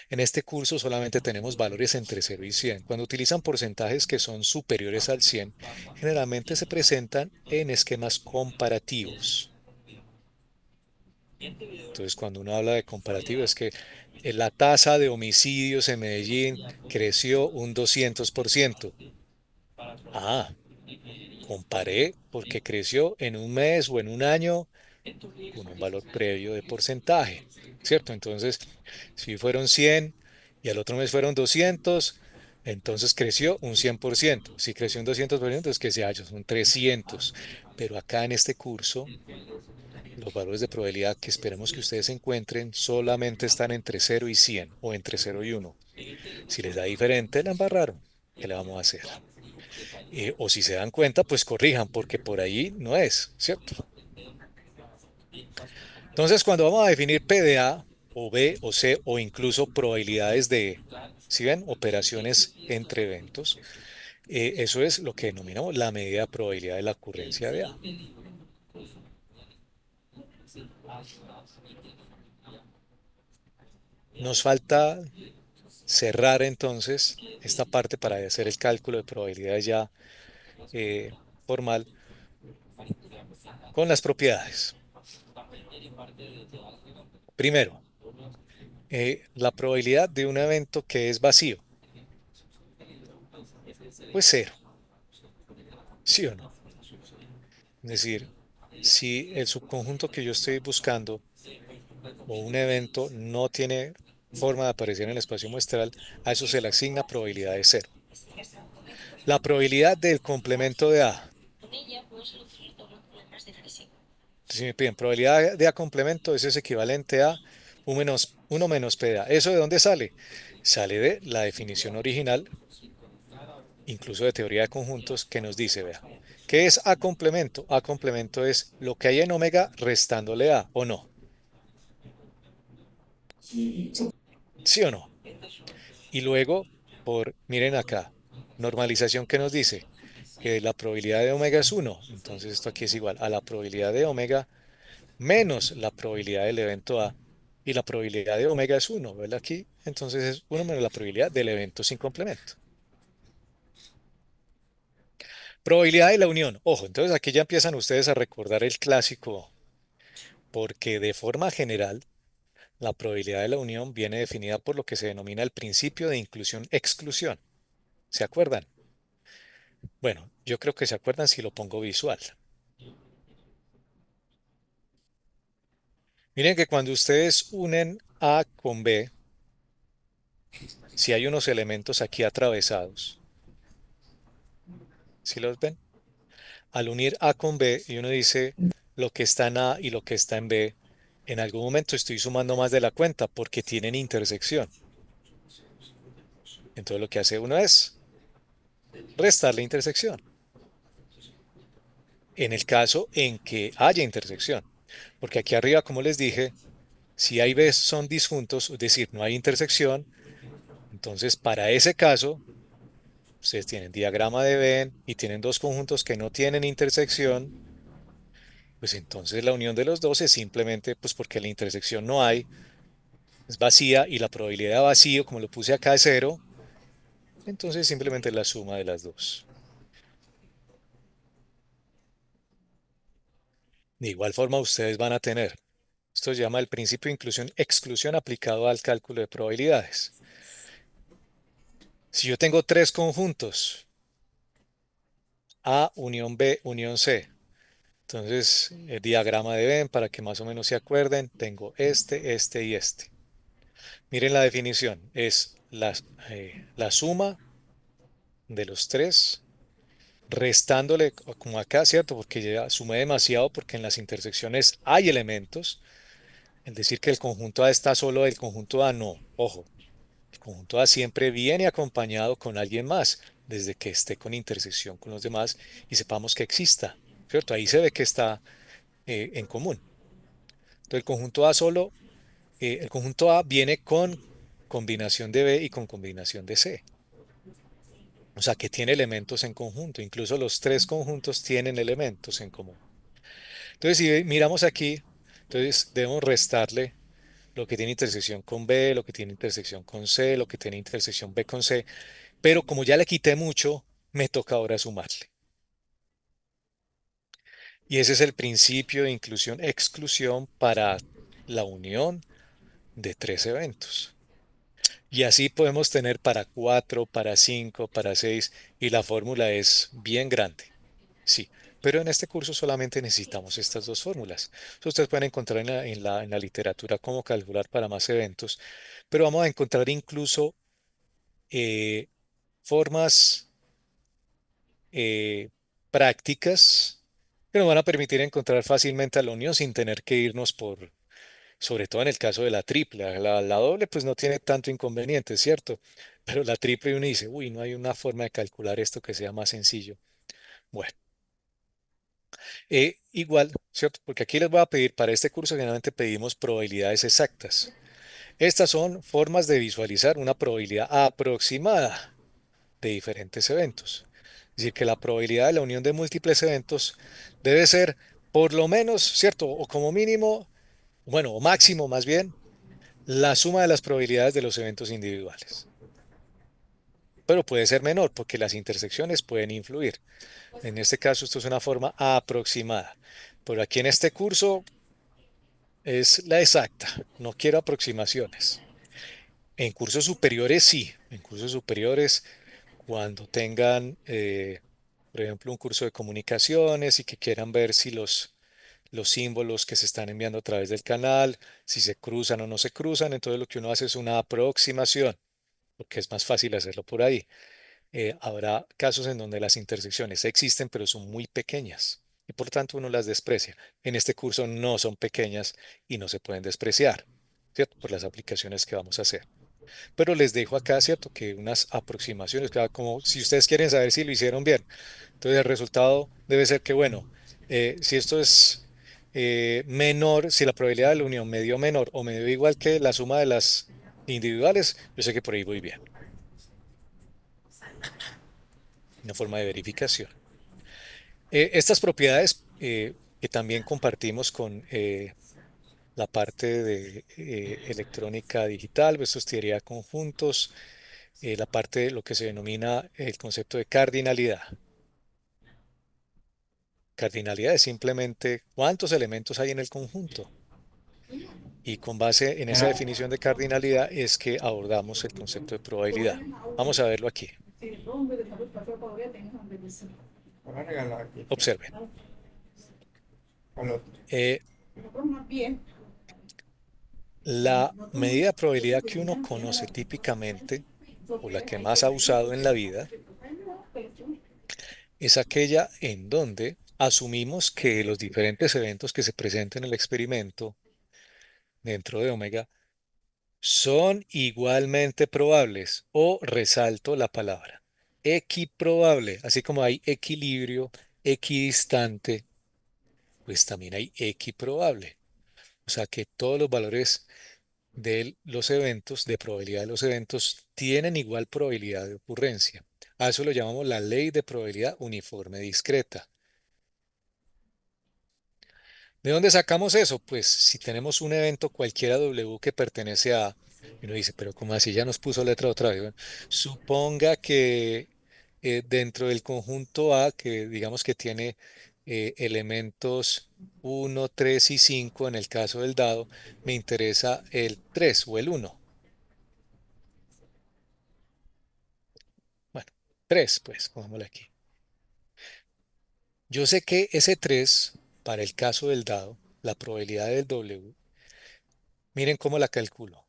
En este curso solamente tenemos valores entre 0 y 100. Cuando utilizan porcentajes que son superiores al 100, generalmente se presentan en esquemas comparativos. Entonces, cuando uno habla de comparativo, es que la tasa de homicidios en Medellín creció un 200%. Ah, comparé porque creció en un mes o en un año con un valor previo de porcentaje, ¿cierto? Entonces, si fueron 100 y al otro mes fueron 200, entonces creció un 100%. Si creció un 200%, es que se haya, son 300. Pero acá en este curso, los valores de probabilidad que esperemos que ustedes encuentren solamente están entre 0 y 100 o entre 0 y 1. Si les da diferente, la embarraron. ¿Qué le vamos a hacer? O si se dan cuenta, pues corrijan, porque por ahí no es, ¿cierto? Entonces, cuando vamos a definir PDA o B o C o incluso probabilidades de, ¿sí ven? Operaciones entre eventos, eso es lo que denominamos la medida de probabilidad de la ocurrencia de A. Nos falta cerrar entonces esta parte para hacer el cálculo de probabilidades ya formal con las propiedades. Primero, la probabilidad de un evento que es vacío, pues cero, ¿sí o no? Es decir, si el subconjunto que yo estoy buscando o un evento no tiene forma de aparecer en el espacio muestral, a eso se le asigna probabilidad de cero. La probabilidad del complemento de A. Si me piden probabilidad de A complemento, eso es equivalente a 1 menos P de A. ¿Eso de dónde sale? Sale de la definición original, incluso de teoría de conjuntos, que nos dice, vea, ¿qué es A complemento? A complemento es lo que hay en omega restándole A, ¿o no? ¿Sí o no? Y luego, miren acá, normalización que nos dice que la probabilidad de omega es 1. Entonces esto aquí es igual a la probabilidad de omega menos la probabilidad del evento A. Y la probabilidad de omega es 1, ¿verdad? Aquí, entonces es 1 menos la probabilidad del evento sin complemento. Probabilidad de la unión. Ojo, entonces aquí ya empiezan ustedes a recordar el clásico, porque de forma general, la probabilidad de la unión viene definida por lo que se denomina el principio de inclusión-exclusión. ¿Se acuerdan? Bueno, yo creo que se acuerdan si lo pongo visual. Miren que cuando ustedes unen A con B, si hay unos elementos aquí atravesados, ¿sí los ven? Al unir A con B y uno dice lo que está en A y lo que está en B, en algún momento estoy sumando más de la cuenta porque tienen intersección. Entonces lo que hace uno es restar la intersección. En el caso en que haya intersección. Porque aquí arriba, como les dije, si A y B son disjuntos, es decir, no hay intersección, entonces para ese caso, ustedes tienen diagrama de Venn y tienen dos conjuntos que no tienen intersección, pues entonces la unión de los dos es simplemente pues porque la intersección no hay, es vacía y la probabilidad de vacío, como lo puse acá, es cero, entonces simplemente la suma de las dos. De igual forma, ustedes van a tener, esto se llama el principio de inclusión-exclusión aplicado al cálculo de probabilidades. Si yo tengo tres conjuntos, A, unión B, unión C, entonces el diagrama de Venn, para que más o menos se acuerden, tengo este y este. Miren la definición, es la suma de los tres, restándole, como acá, ¿cierto? Porque ya sumé demasiado porque en las intersecciones hay elementos. Es decir, que el conjunto A está solo, el conjunto A no. Ojo, el conjunto A siempre viene acompañado con alguien más, desde que esté con intersección con los demás y sepamos que exista, ¿cierto? Ahí se ve que está en común. Entonces, el conjunto A solo, el conjunto A viene con combinación de B y con combinación de C. O sea, que tiene elementos en conjunto. Incluso los tres conjuntos tienen elementos en común. Entonces, si miramos aquí, entonces debemos restarle lo que tiene intersección con B, lo que tiene intersección con C, lo que tiene intersección B con C. Pero como ya le quité mucho, me toca ahora sumarle. Y ese es el principio de inclusión-exclusión para la unión de tres eventos. Y así podemos tener para 4, para 5, para 6, y la fórmula es bien grande. Sí, pero en este curso solamente necesitamos estas dos fórmulas. Entonces, ustedes pueden encontrar en la literatura cómo calcular para más eventos, pero vamos a encontrar incluso eh, formas eh, prácticas que nos van a permitir encontrar fácilmente a la unión sin tener que irnos por, sobre todo en el caso de la triple. La doble pues no tiene tanto inconveniente, ¿cierto? Pero la triple uno dice, uy, no hay una forma de calcular esto que sea más sencillo. Bueno, igual, ¿cierto? Porque aquí les voy a pedir, para este curso generalmente pedimos probabilidades exactas. Estas son formas de visualizar una probabilidad aproximada de diferentes eventos. Es decir, que la probabilidad de la unión de múltiples eventos debe ser por lo menos, ¿cierto? O como mínimo, bueno, o máximo más bien, la suma de las probabilidades de los eventos individuales. Pero puede ser menor porque las intersecciones pueden influir. En este caso, esto es una forma aproximada. Pero aquí en este curso es la exacta. No quiero aproximaciones. En cursos superiores sí. En cursos superiores, cuando tengan, por ejemplo, un curso de comunicaciones y que quieran ver si los símbolos que se están enviando a través del canal, si se cruzan o no se cruzan, entonces lo que uno hace es una aproximación, porque es más fácil hacerlo por ahí. Habrá casos en donde las intersecciones existen, pero son muy pequeñas y por tanto uno las desprecia. En este curso no son pequeñas y no se pueden despreciar, ¿cierto? Por las aplicaciones que vamos a hacer. Pero les dejo acá, ¿cierto? Que unas aproximaciones, como si ustedes quieren saber si lo hicieron bien. Entonces el resultado debe ser que, bueno, si esto es menor, si la probabilidad de la unión me dio menor o me dio igual que la suma de las individuales, yo sé que por ahí voy bien. Una forma de verificación. Estas propiedades que también compartimos con la parte de electrónica digital, pues esto sería conjuntos, la parte de lo que se denomina el concepto de cardinalidad. Cardinalidad es simplemente cuántos elementos hay en el conjunto. Y con base en esa definición de cardinalidad es que abordamos el concepto de probabilidad. Vamos a verlo aquí. Observen. La medida de probabilidad que uno conoce típicamente, o la que más ha usado en la vida, es aquella en donde asumimos que los diferentes eventos que se presenten en el experimento dentro de omega son igualmente probables, o resalto la palabra equiprobable, así como hay equilibrio, equidistante, pues también hay equiprobable. O sea que todos los valores de los eventos, de probabilidad de los eventos, tienen igual probabilidad de ocurrencia. A eso lo llamamos la ley de probabilidad uniforme discreta. ¿De dónde sacamos eso? Pues si tenemos un evento cualquiera W que pertenece a, y uno dice, pero ¿cómo así ya nos puso letra otra vez? Bueno, suponga que dentro del conjunto A, que digamos que tiene elementos 1, 3 y 5, en el caso del dado, me interesa el 3 o el 1. Bueno, 3 pues, pongámosle aquí. Yo sé que ese 3, para el caso del dado, la probabilidad del W, miren cómo la calculo.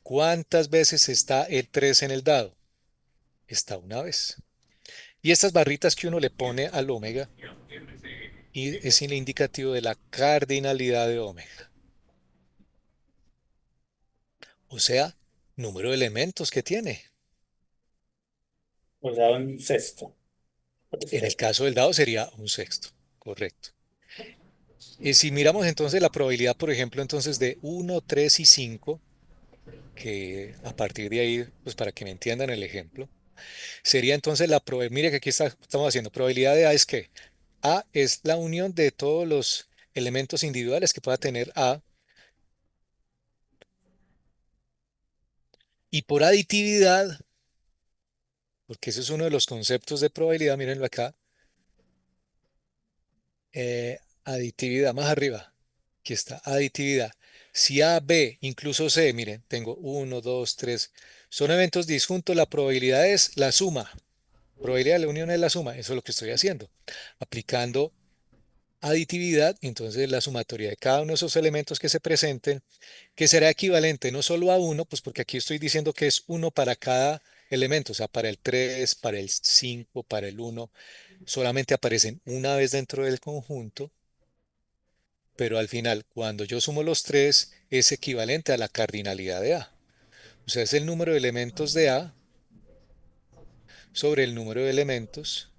¿Cuántas veces está el 3 en el dado? Está una vez. Y estas barritas que uno le pone al omega y es el indicativo de la cardinalidad de omega. O sea, número de elementos que tiene. O sea, un sexto. En el caso del dado sería un sexto, correcto. Y si miramos entonces la probabilidad, por ejemplo, entonces de 1, 3 y 5, que a partir de ahí, pues para que me entiendan el ejemplo, sería entonces la probabilidad, mire que aquí estamos haciendo, probabilidad de A es que A es la unión de todos los elementos individuales que pueda tener A, y por aditividad, porque ese es uno de los conceptos de probabilidad, mírenlo acá, aditividad, más arriba, aquí está, aditividad. Si A, B, incluso C, miren, tengo uno, 2, 3, son eventos disjuntos, la probabilidad es la suma. Probabilidad de la unión es la suma, eso es lo que estoy haciendo. Aplicando aditividad, entonces la sumatoria de cada uno de esos elementos que se presenten, que será equivalente no solo a uno, pues porque aquí estoy diciendo que es uno para cada elemento, o sea, para el 3, para el 5, para el uno, solamente aparecen una vez dentro del conjunto, pero al final, cuando yo sumo los tres, es equivalente a la cardinalidad de A. O sea, es el número de elementos de A sobre el número de elementos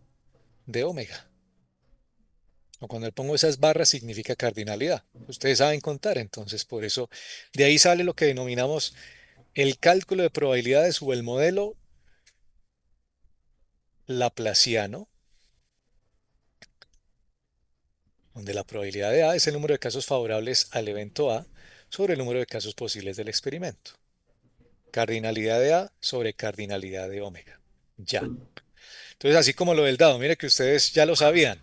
de omega. O cuando le pongo esas barras significa cardinalidad. Ustedes saben contar, entonces por eso de ahí sale lo que denominamos el cálculo de probabilidades o el modelo laplaciano, donde la probabilidad de A es el número de casos favorables al evento A sobre el número de casos posibles del experimento. Cardinalidad de A sobre cardinalidad de omega. Ya. Entonces, así como lo del dado, mire que ustedes ya lo sabían,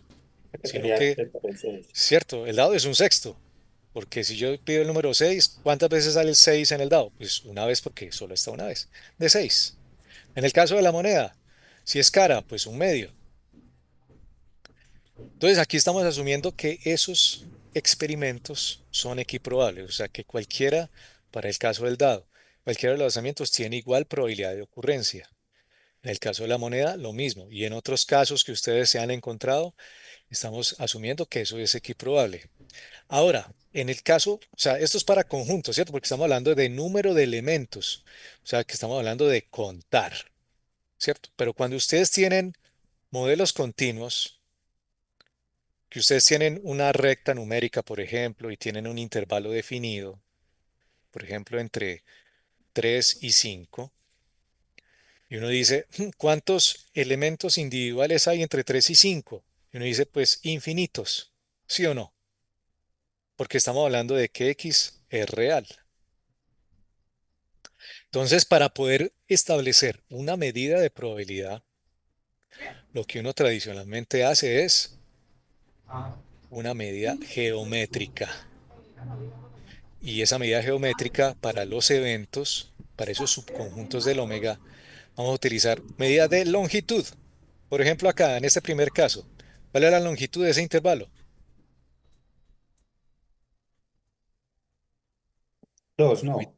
sino Ya que, te parece eso. cierto, el dado es un sexto, porque si yo pido el número 6, ¿cuántas veces sale el 6 en el dado? Pues una vez porque solo está una vez, de 6. En el caso de la moneda, si es cara, pues un medio. Entonces, aquí estamos asumiendo que esos experimentos son equiprobables, o sea, que cualquiera, para el caso del dado, cualquiera de los lanzamientos tiene igual probabilidad de ocurrencia. En el caso de la moneda, lo mismo. Y en otros casos que ustedes se han encontrado, estamos asumiendo que eso es equiprobable. Ahora, en el caso, o sea, esto es para conjuntos, ¿cierto? Porque estamos hablando de número de elementos, o sea, que estamos hablando de contar, ¿cierto? Pero cuando ustedes tienen modelos continuos, que ustedes tienen una recta numérica, por ejemplo, y tienen un intervalo definido, por ejemplo, entre 3 y 5, y uno dice, ¿cuántos elementos individuales hay entre 3 y 5? Y uno dice, pues infinitos, ¿sí o no? Porque estamos hablando de que X es real. Entonces, para poder establecer una medida de probabilidad, lo que uno tradicionalmente hace es una medida geométrica. Y esa medida geométrica para los eventos, para esos subconjuntos del omega, vamos a utilizar medida de longitud. Por ejemplo, acá, en este primer caso, ¿cuál es la longitud de ese intervalo? Dos, Uy, no.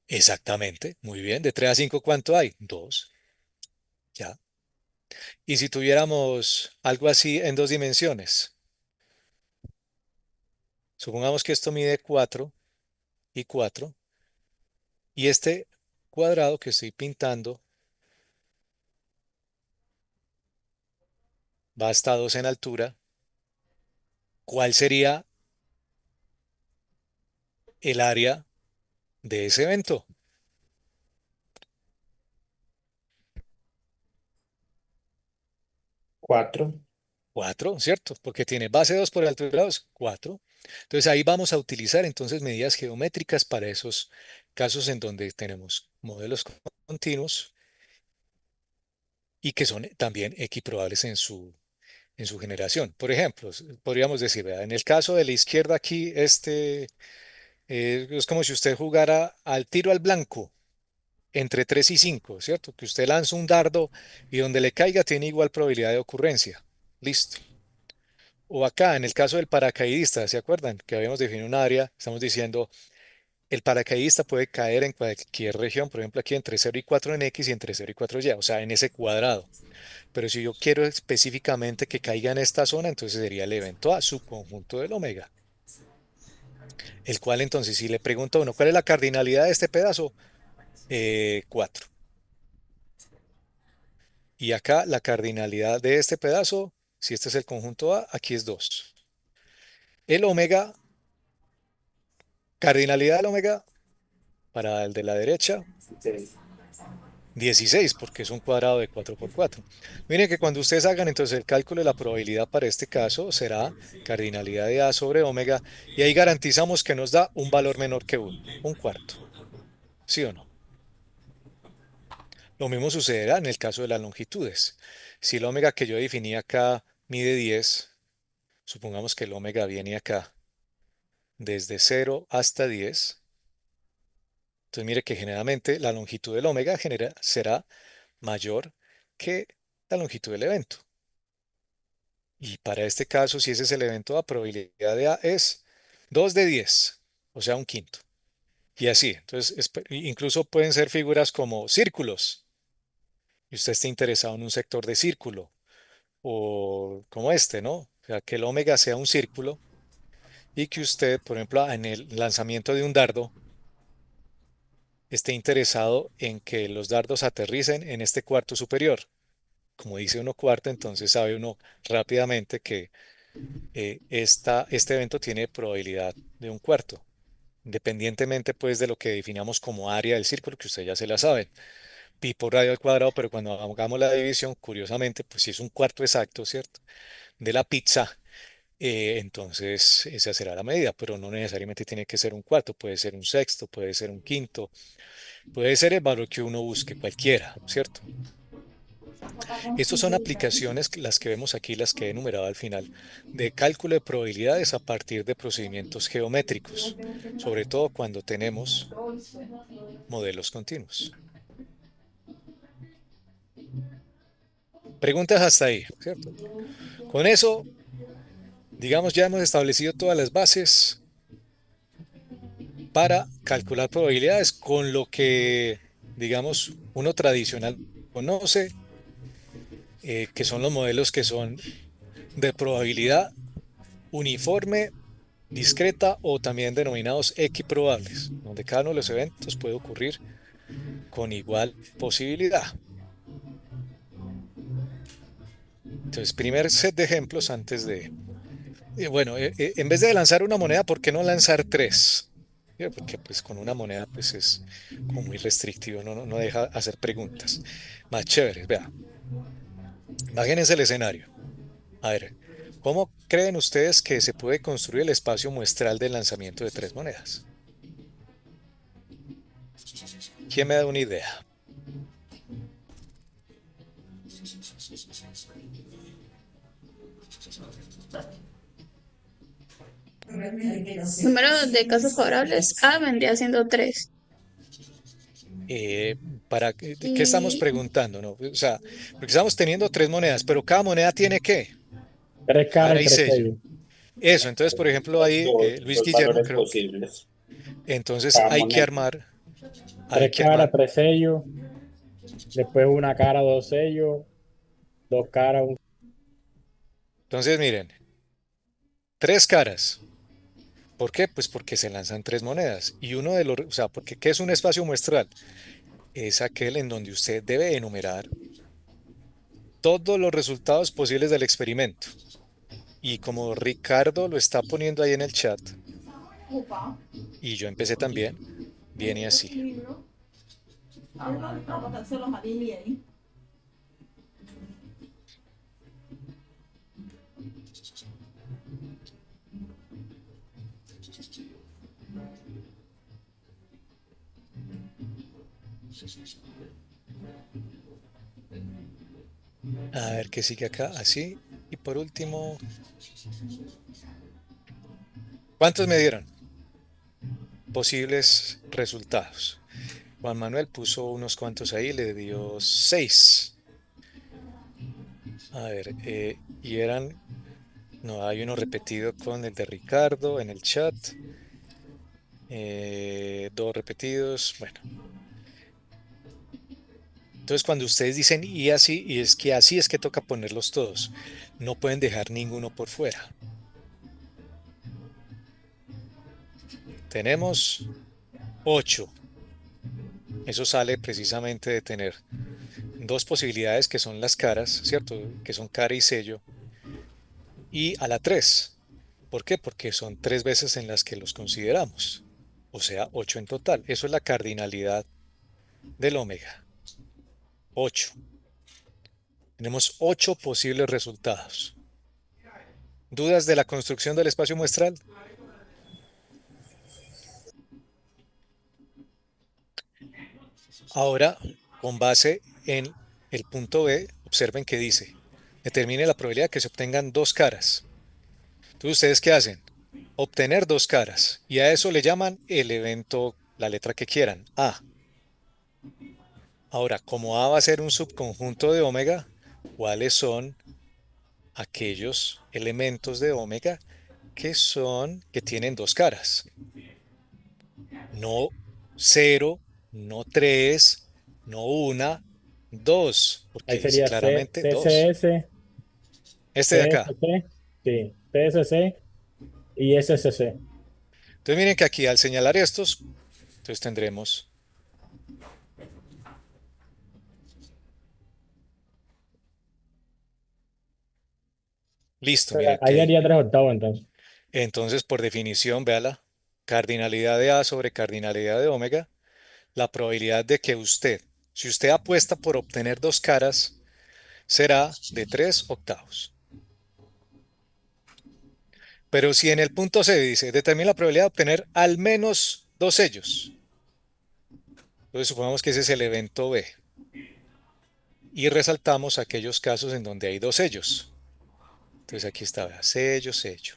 exactamente, muy bien. De 3 a 5, ¿cuánto hay? 2, ya. Y si tuviéramos algo así en dos dimensiones, supongamos que esto mide 4 y 4, y este cuadrado que estoy pintando va hasta 2 en altura, ¿cuál sería el área de ese evento? 4. 4, ¿cierto? Porque tiene base 2 por altura 2, 4. Entonces ahí vamos a utilizar entonces medidas geométricas para esos casos en donde tenemos modelos continuos y que son también equiprobables en su generación. Por ejemplo, podríamos decir, vea, en el caso de la izquierda aquí, es como si usted jugara al tiro al blanco entre 3 y 5, ¿cierto? Que usted lanza un dardo y donde le caiga tiene igual probabilidad de ocurrencia. Listo. O acá, en el caso del paracaidista, ¿se acuerdan? Que habíamos definido un área, estamos diciendo, el paracaidista puede caer en cualquier región, por ejemplo, aquí entre 0 y 4 en X y entre 0 y 4 Y, o sea, en ese cuadrado. Pero si yo quiero específicamente que caiga en esta zona, entonces sería el evento A, subconjunto del omega. El cual entonces, si le pregunto a uno, ¿cuál es la cardinalidad de este pedazo? 4. Y acá la cardinalidad de este pedazo, si este es el conjunto A, aquí es 2. El omega, cardinalidad del omega, Para el de la derecha, 16, porque es un cuadrado de 4 por 4. Miren que cuando ustedes hagan entonces el cálculo de la probabilidad para este caso será cardinalidad de A sobre omega, y ahí garantizamos que nos da un valor menor que 1, un cuarto. ¿Sí o no? Lo mismo sucederá en el caso de las longitudes. Si el omega que yo definí acá mide 10, supongamos que el omega viene acá desde 0 hasta 10. Entonces mire que generalmente la longitud del omega será mayor que la longitud del evento. Y para este caso, si ese es el evento, la probabilidad de A es 2 de 10, o sea, un quinto. Y así, entonces incluso pueden ser figuras como círculos. Y usted está interesado en un sector de círculo, o como este, ¿no? O sea, que el omega sea un círculo y que usted, por ejemplo, en el lanzamiento de un dardo, esté interesado en que los dardos aterricen en este cuarto superior. Como dice uno cuarto, entonces sabe uno rápidamente que este evento tiene probabilidad de un cuarto, independientemente pues de lo que definamos como área del círculo, que ustedes ya se la saben, pi por radio al cuadrado, pero cuando hagamos la división, curiosamente, pues si es un cuarto exacto, ¿cierto? De la pizza, entonces esa será la medida, pero no necesariamente tiene que ser un cuarto, puede ser un sexto, puede ser un quinto, puede ser el valor que uno busque, cualquiera, ¿cierto? Estas son aplicaciones, las que vemos aquí, las que he enumerado al final, de cálculo de probabilidades a partir de procedimientos geométricos, sobre todo cuando tenemos modelos continuos. Preguntas hasta ahí, ¿cierto? Con eso, digamos, ya hemos establecido todas las bases para calcular probabilidades con lo que, digamos, uno tradicional conoce, que son los modelos que son de probabilidad uniforme, discreta o también denominados equiprobables, donde cada uno de los eventos puede ocurrir con igual posibilidad. Entonces, primer set de ejemplos antes de... bueno, en vez de lanzar una moneda, ¿por qué no lanzar tres? Porque pues con una moneda pues es como muy restrictivo, no deja hacer preguntas más chéveres. Vea, imagínense el escenario. A ver, ¿cómo creen ustedes que se puede construir el espacio muestral del lanzamiento de tres monedas? ¿Quién me da una idea? Número de casos favorables, A vendría siendo 3. ¿Qué estamos preguntando? ¿No? O sea, porque estamos teniendo tres monedas, pero cada moneda tiene ¿qué? 3 caras Cara y y 3 sello. sellos. Eso, entonces, por ejemplo, ahí Luis Dos Guillermo valores creo. posibles. Entonces Cada hay que moneda. armar, 3 caras, 3 sellos. Después una cara, 2 sellos. 2 caras, un... Entonces, miren, tres caras. ¿Por qué? Pues porque se lanzan tres monedas. Y uno de los, o sea, porque ¿qué es un espacio muestral? Es aquel en donde usted debe enumerar todos los resultados posibles del experimento. Y como Ricardo lo está poniendo ahí en el chat, y yo empecé también, viene así. A ver qué sigue acá, así. Y por último, ¿cuántos me dieron? Posibles resultados. Juan Manuel puso unos cuantos ahí, le dio 6. A ver, y eran, no, hay uno repetido con el de Ricardo en el chat. 2 repetidos, bueno. Entonces cuando ustedes dicen y así, y es que así es que toca ponerlos todos. No pueden dejar ninguno por fuera. Tenemos 8. Eso sale precisamente de tener dos posibilidades que son las caras, ¿cierto? Que son cara y sello. Y a la 3. ¿Por qué? Porque son 3 veces en las que los consideramos. o sea, 8 en total. Eso es la cardinalidad del omega. 8. Tenemos 8 posibles resultados. ¿Dudas de la construcción del espacio muestral? Ahora, con base en el punto B, observen que dice, determine la probabilidad de que se obtengan dos caras. Entonces, ¿ustedes qué hacen? Obtener dos caras. Y a eso le llaman el evento, la letra que quieran, A. Ahora, como A va a ser un subconjunto de omega, ¿cuáles son aquellos elementos de omega que tienen dos caras? No cero, no tres, no una, dos, porque Ahí dice sería claramente dos. CSS, Este de acá. PSC, sí, PSC y SSC. Entonces miren que aquí al señalar estos, entonces tendremos, listo, miren Ahí que haría 3/8 entonces. entonces por definición, véala, cardinalidad de A sobre cardinalidad de omega, la probabilidad de que usted, si usted apuesta por obtener dos caras, será de 3/8. Pero si en el punto C dice, determina la probabilidad de obtener al menos dos sellos, entonces supongamos que ese es el evento B. Y resaltamos aquellos casos en donde hay dos sellos. Entonces aquí está, vea, sello, sello.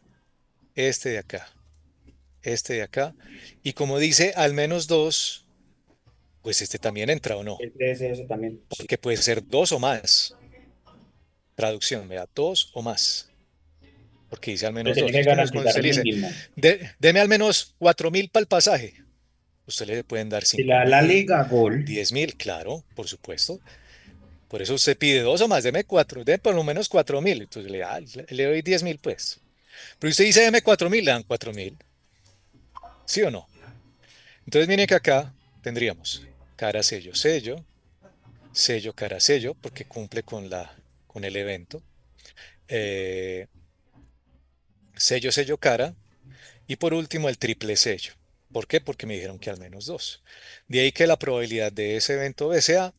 Este de acá, este de acá. Y como dice al menos dos, pues este también entra o no. Siempre es eso también. Sí. Porque puede ser dos o más. Traducción, vea, dos o más. Porque dice al Pero menos tiene dos. que Es como cuando garantizar usted el le dice, mínimo. Deme al menos 4.000 para el pasaje". Usted le pueden dar Si cinco la, la mil, liga gol, 10.000, claro, por supuesto. Por eso usted pide dos o más, deme cuatro, deme por lo menos 4.000. Entonces le doy 10.000, pues. Pero usted dice, deme 4.000, le dan 4.000. ¿Sí o no? Entonces, miren que acá tendríamos cara, sello, sello, sello, cara, sello, porque cumple con el evento. eh, sello, sello, cara. Y por último, el triple sello. ¿Por qué? Porque me dijeron que al menos dos. De ahí que la probabilidad de ese evento B sea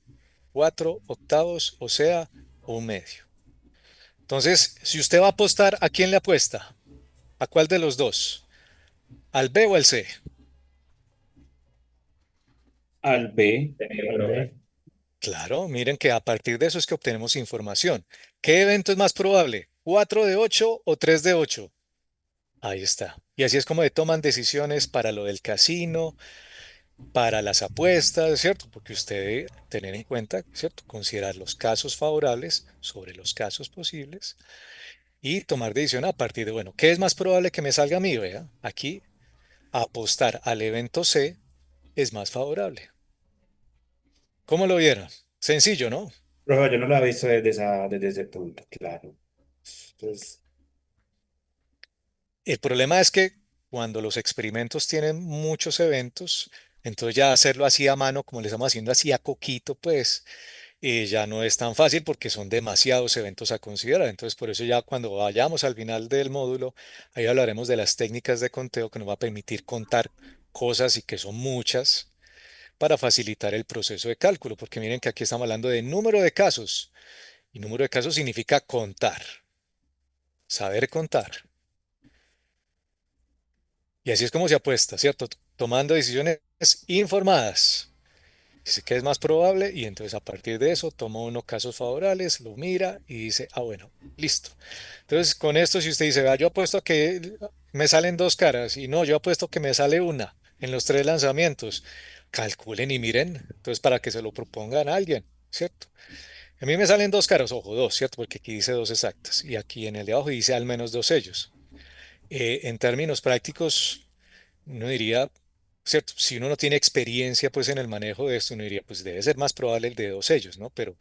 4/8, o sea, un medio. Entonces, si usted va a apostar, ¿a quién le apuesta? ¿A cuál de los dos? ¿Al B o al C? al B, Claro, miren que a partir de eso es que obtenemos información. ¿Qué evento es más probable? ¿4/8 o 3/8? Ahí está. Y así es como toman decisiones para lo del casino, para las apuestas, ¿cierto? Porque usted debe tener en cuenta, ¿cierto? Considerar los casos favorables sobre los casos posibles y tomar decisión a partir de, bueno, ¿qué es más probable que me salga a mí? Vea, aquí apostar al evento C es más favorable. ¿Cómo lo vieron? Sencillo, ¿no? pero yo no lo he visto desde ese punto, claro. Entonces, El problema es que cuando los experimentos tienen muchos eventos, entonces ya hacerlo así a mano, como le estamos haciendo así a coquito, pues ya no es tan fácil porque son demasiados eventos a considerar. Entonces, por eso ya cuando vayamos al final del módulo, ahí hablaremos de las técnicas de conteo que nos va a permitir contar cosas y que son muchas para facilitar el proceso de cálculo, porque miren que aquí estamos hablando de número de casos y número de casos significa contar, saber contar. Y así es como se apuesta, ¿cierto? Tomando decisiones informadas. Dice que es más probable y entonces a partir de eso toma unos casos favorables, lo mira y dice, ah, bueno, listo. Entonces con esto, si usted dice, yo apuesto a que me salen dos caras y no, yo apuesto que me sale una en los tres lanzamientos, calculen y miren, entonces para que se lo propongan a alguien, ¿cierto? A mí me salen dos caras, ojo, dos, ¿cierto? Porque aquí dice dos exactas y aquí en el de abajo dice al menos dos sellos. En términos prácticos, uno diría, ¿cierto? Si uno no tiene experiencia pues en el manejo de esto, uno diría, pues debe ser más probable el de dos sellos, ¿no? Pero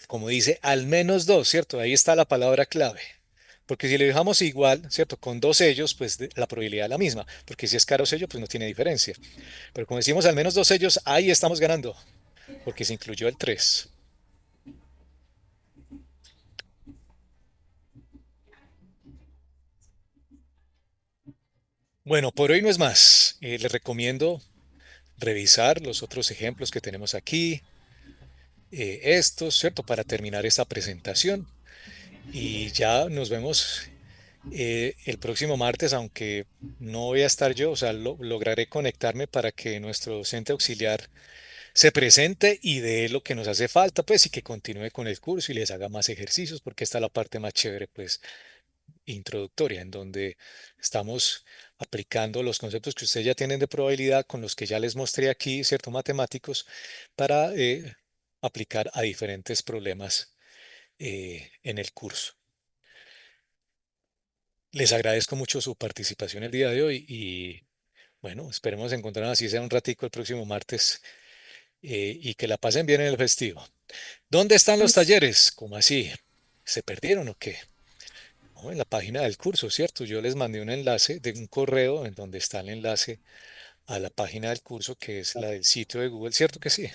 como dice, al menos dos, ¿cierto? Ahí está la palabra clave. Porque si le dejamos igual, ¿cierto? Con dos sellos, pues la probabilidad es la misma. Porque si es caro sello, pues no tiene diferencia. Pero como decimos, al menos dos sellos, ahí estamos ganando. Porque se incluyó el 3. Bueno. Bueno, por hoy no es más. Les recomiendo revisar los otros ejemplos que tenemos aquí, estos, ¿cierto? Para terminar esta presentación. Y ya nos vemos el próximo martes, aunque no voy a estar yo, o sea, lograré conectarme para que nuestro docente auxiliar se presente y dé lo que nos hace falta, pues, y que continúe con el curso y les haga más ejercicios, porque esta es la parte más chévere, pues, introductoria, en donde estamos aplicando los conceptos que ustedes ya tienen de probabilidad con los que ya les mostré aquí, cierto, matemáticos, para aplicar a diferentes problemas en el curso. Les agradezco mucho su participación el día de hoy y bueno, esperemos encontrar así sea un ratico el próximo martes y que la pasen bien en el festivo. ¿Dónde están los talleres? ¿Cómo así? ¿Se perdieron o qué? No, en la página del curso, ¿cierto? Yo les mandé un enlace de un correo en donde está el enlace a la página del curso, que es la del sitio de Google, ¿cierto que sí?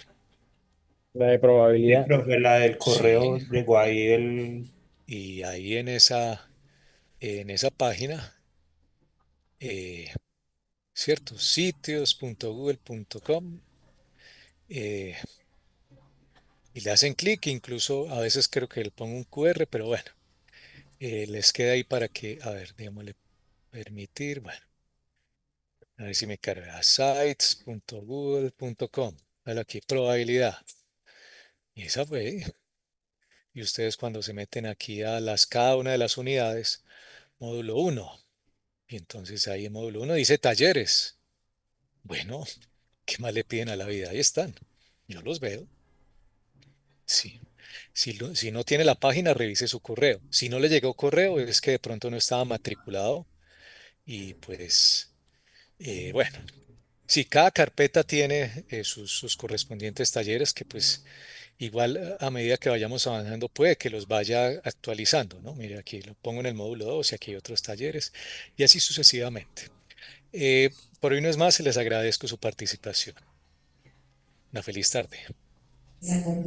La de Sí, probabilidad. profe, la del Sí. correo llegó ahí Y ahí en esa página, eh, ¿cierto? Sitios.google.com y le hacen clic, incluso a veces creo que le pongo un QR, pero bueno, les queda ahí para que, a ver, démosle permitir, bueno, a ver si me carga sites.google.com. Dale aquí, probabilidad. Y esa fue. Y ustedes cuando se meten aquí a cada una de las unidades, módulo uno. Y entonces ahí en módulo uno dice talleres. Bueno, ¿qué más le piden a la vida? Ahí están. Yo los veo. Sí. Si no tiene la página, revise su correo. Si no le llegó correo, es que de pronto no estaba matriculado. Y pues, bueno, sí, cada carpeta tiene sus correspondientes talleres que pues igual a medida que vayamos avanzando puede que los vaya actualizando, ¿no? Mire, aquí lo pongo en el módulo 2 y aquí hay otros talleres y así sucesivamente. Por hoy no es más, se les agradezco su participación. Una feliz tarde.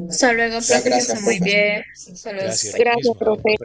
Hasta luego, profe, que esté muy bien. Saludos. Gracias, lo Gracias, mismo. profe.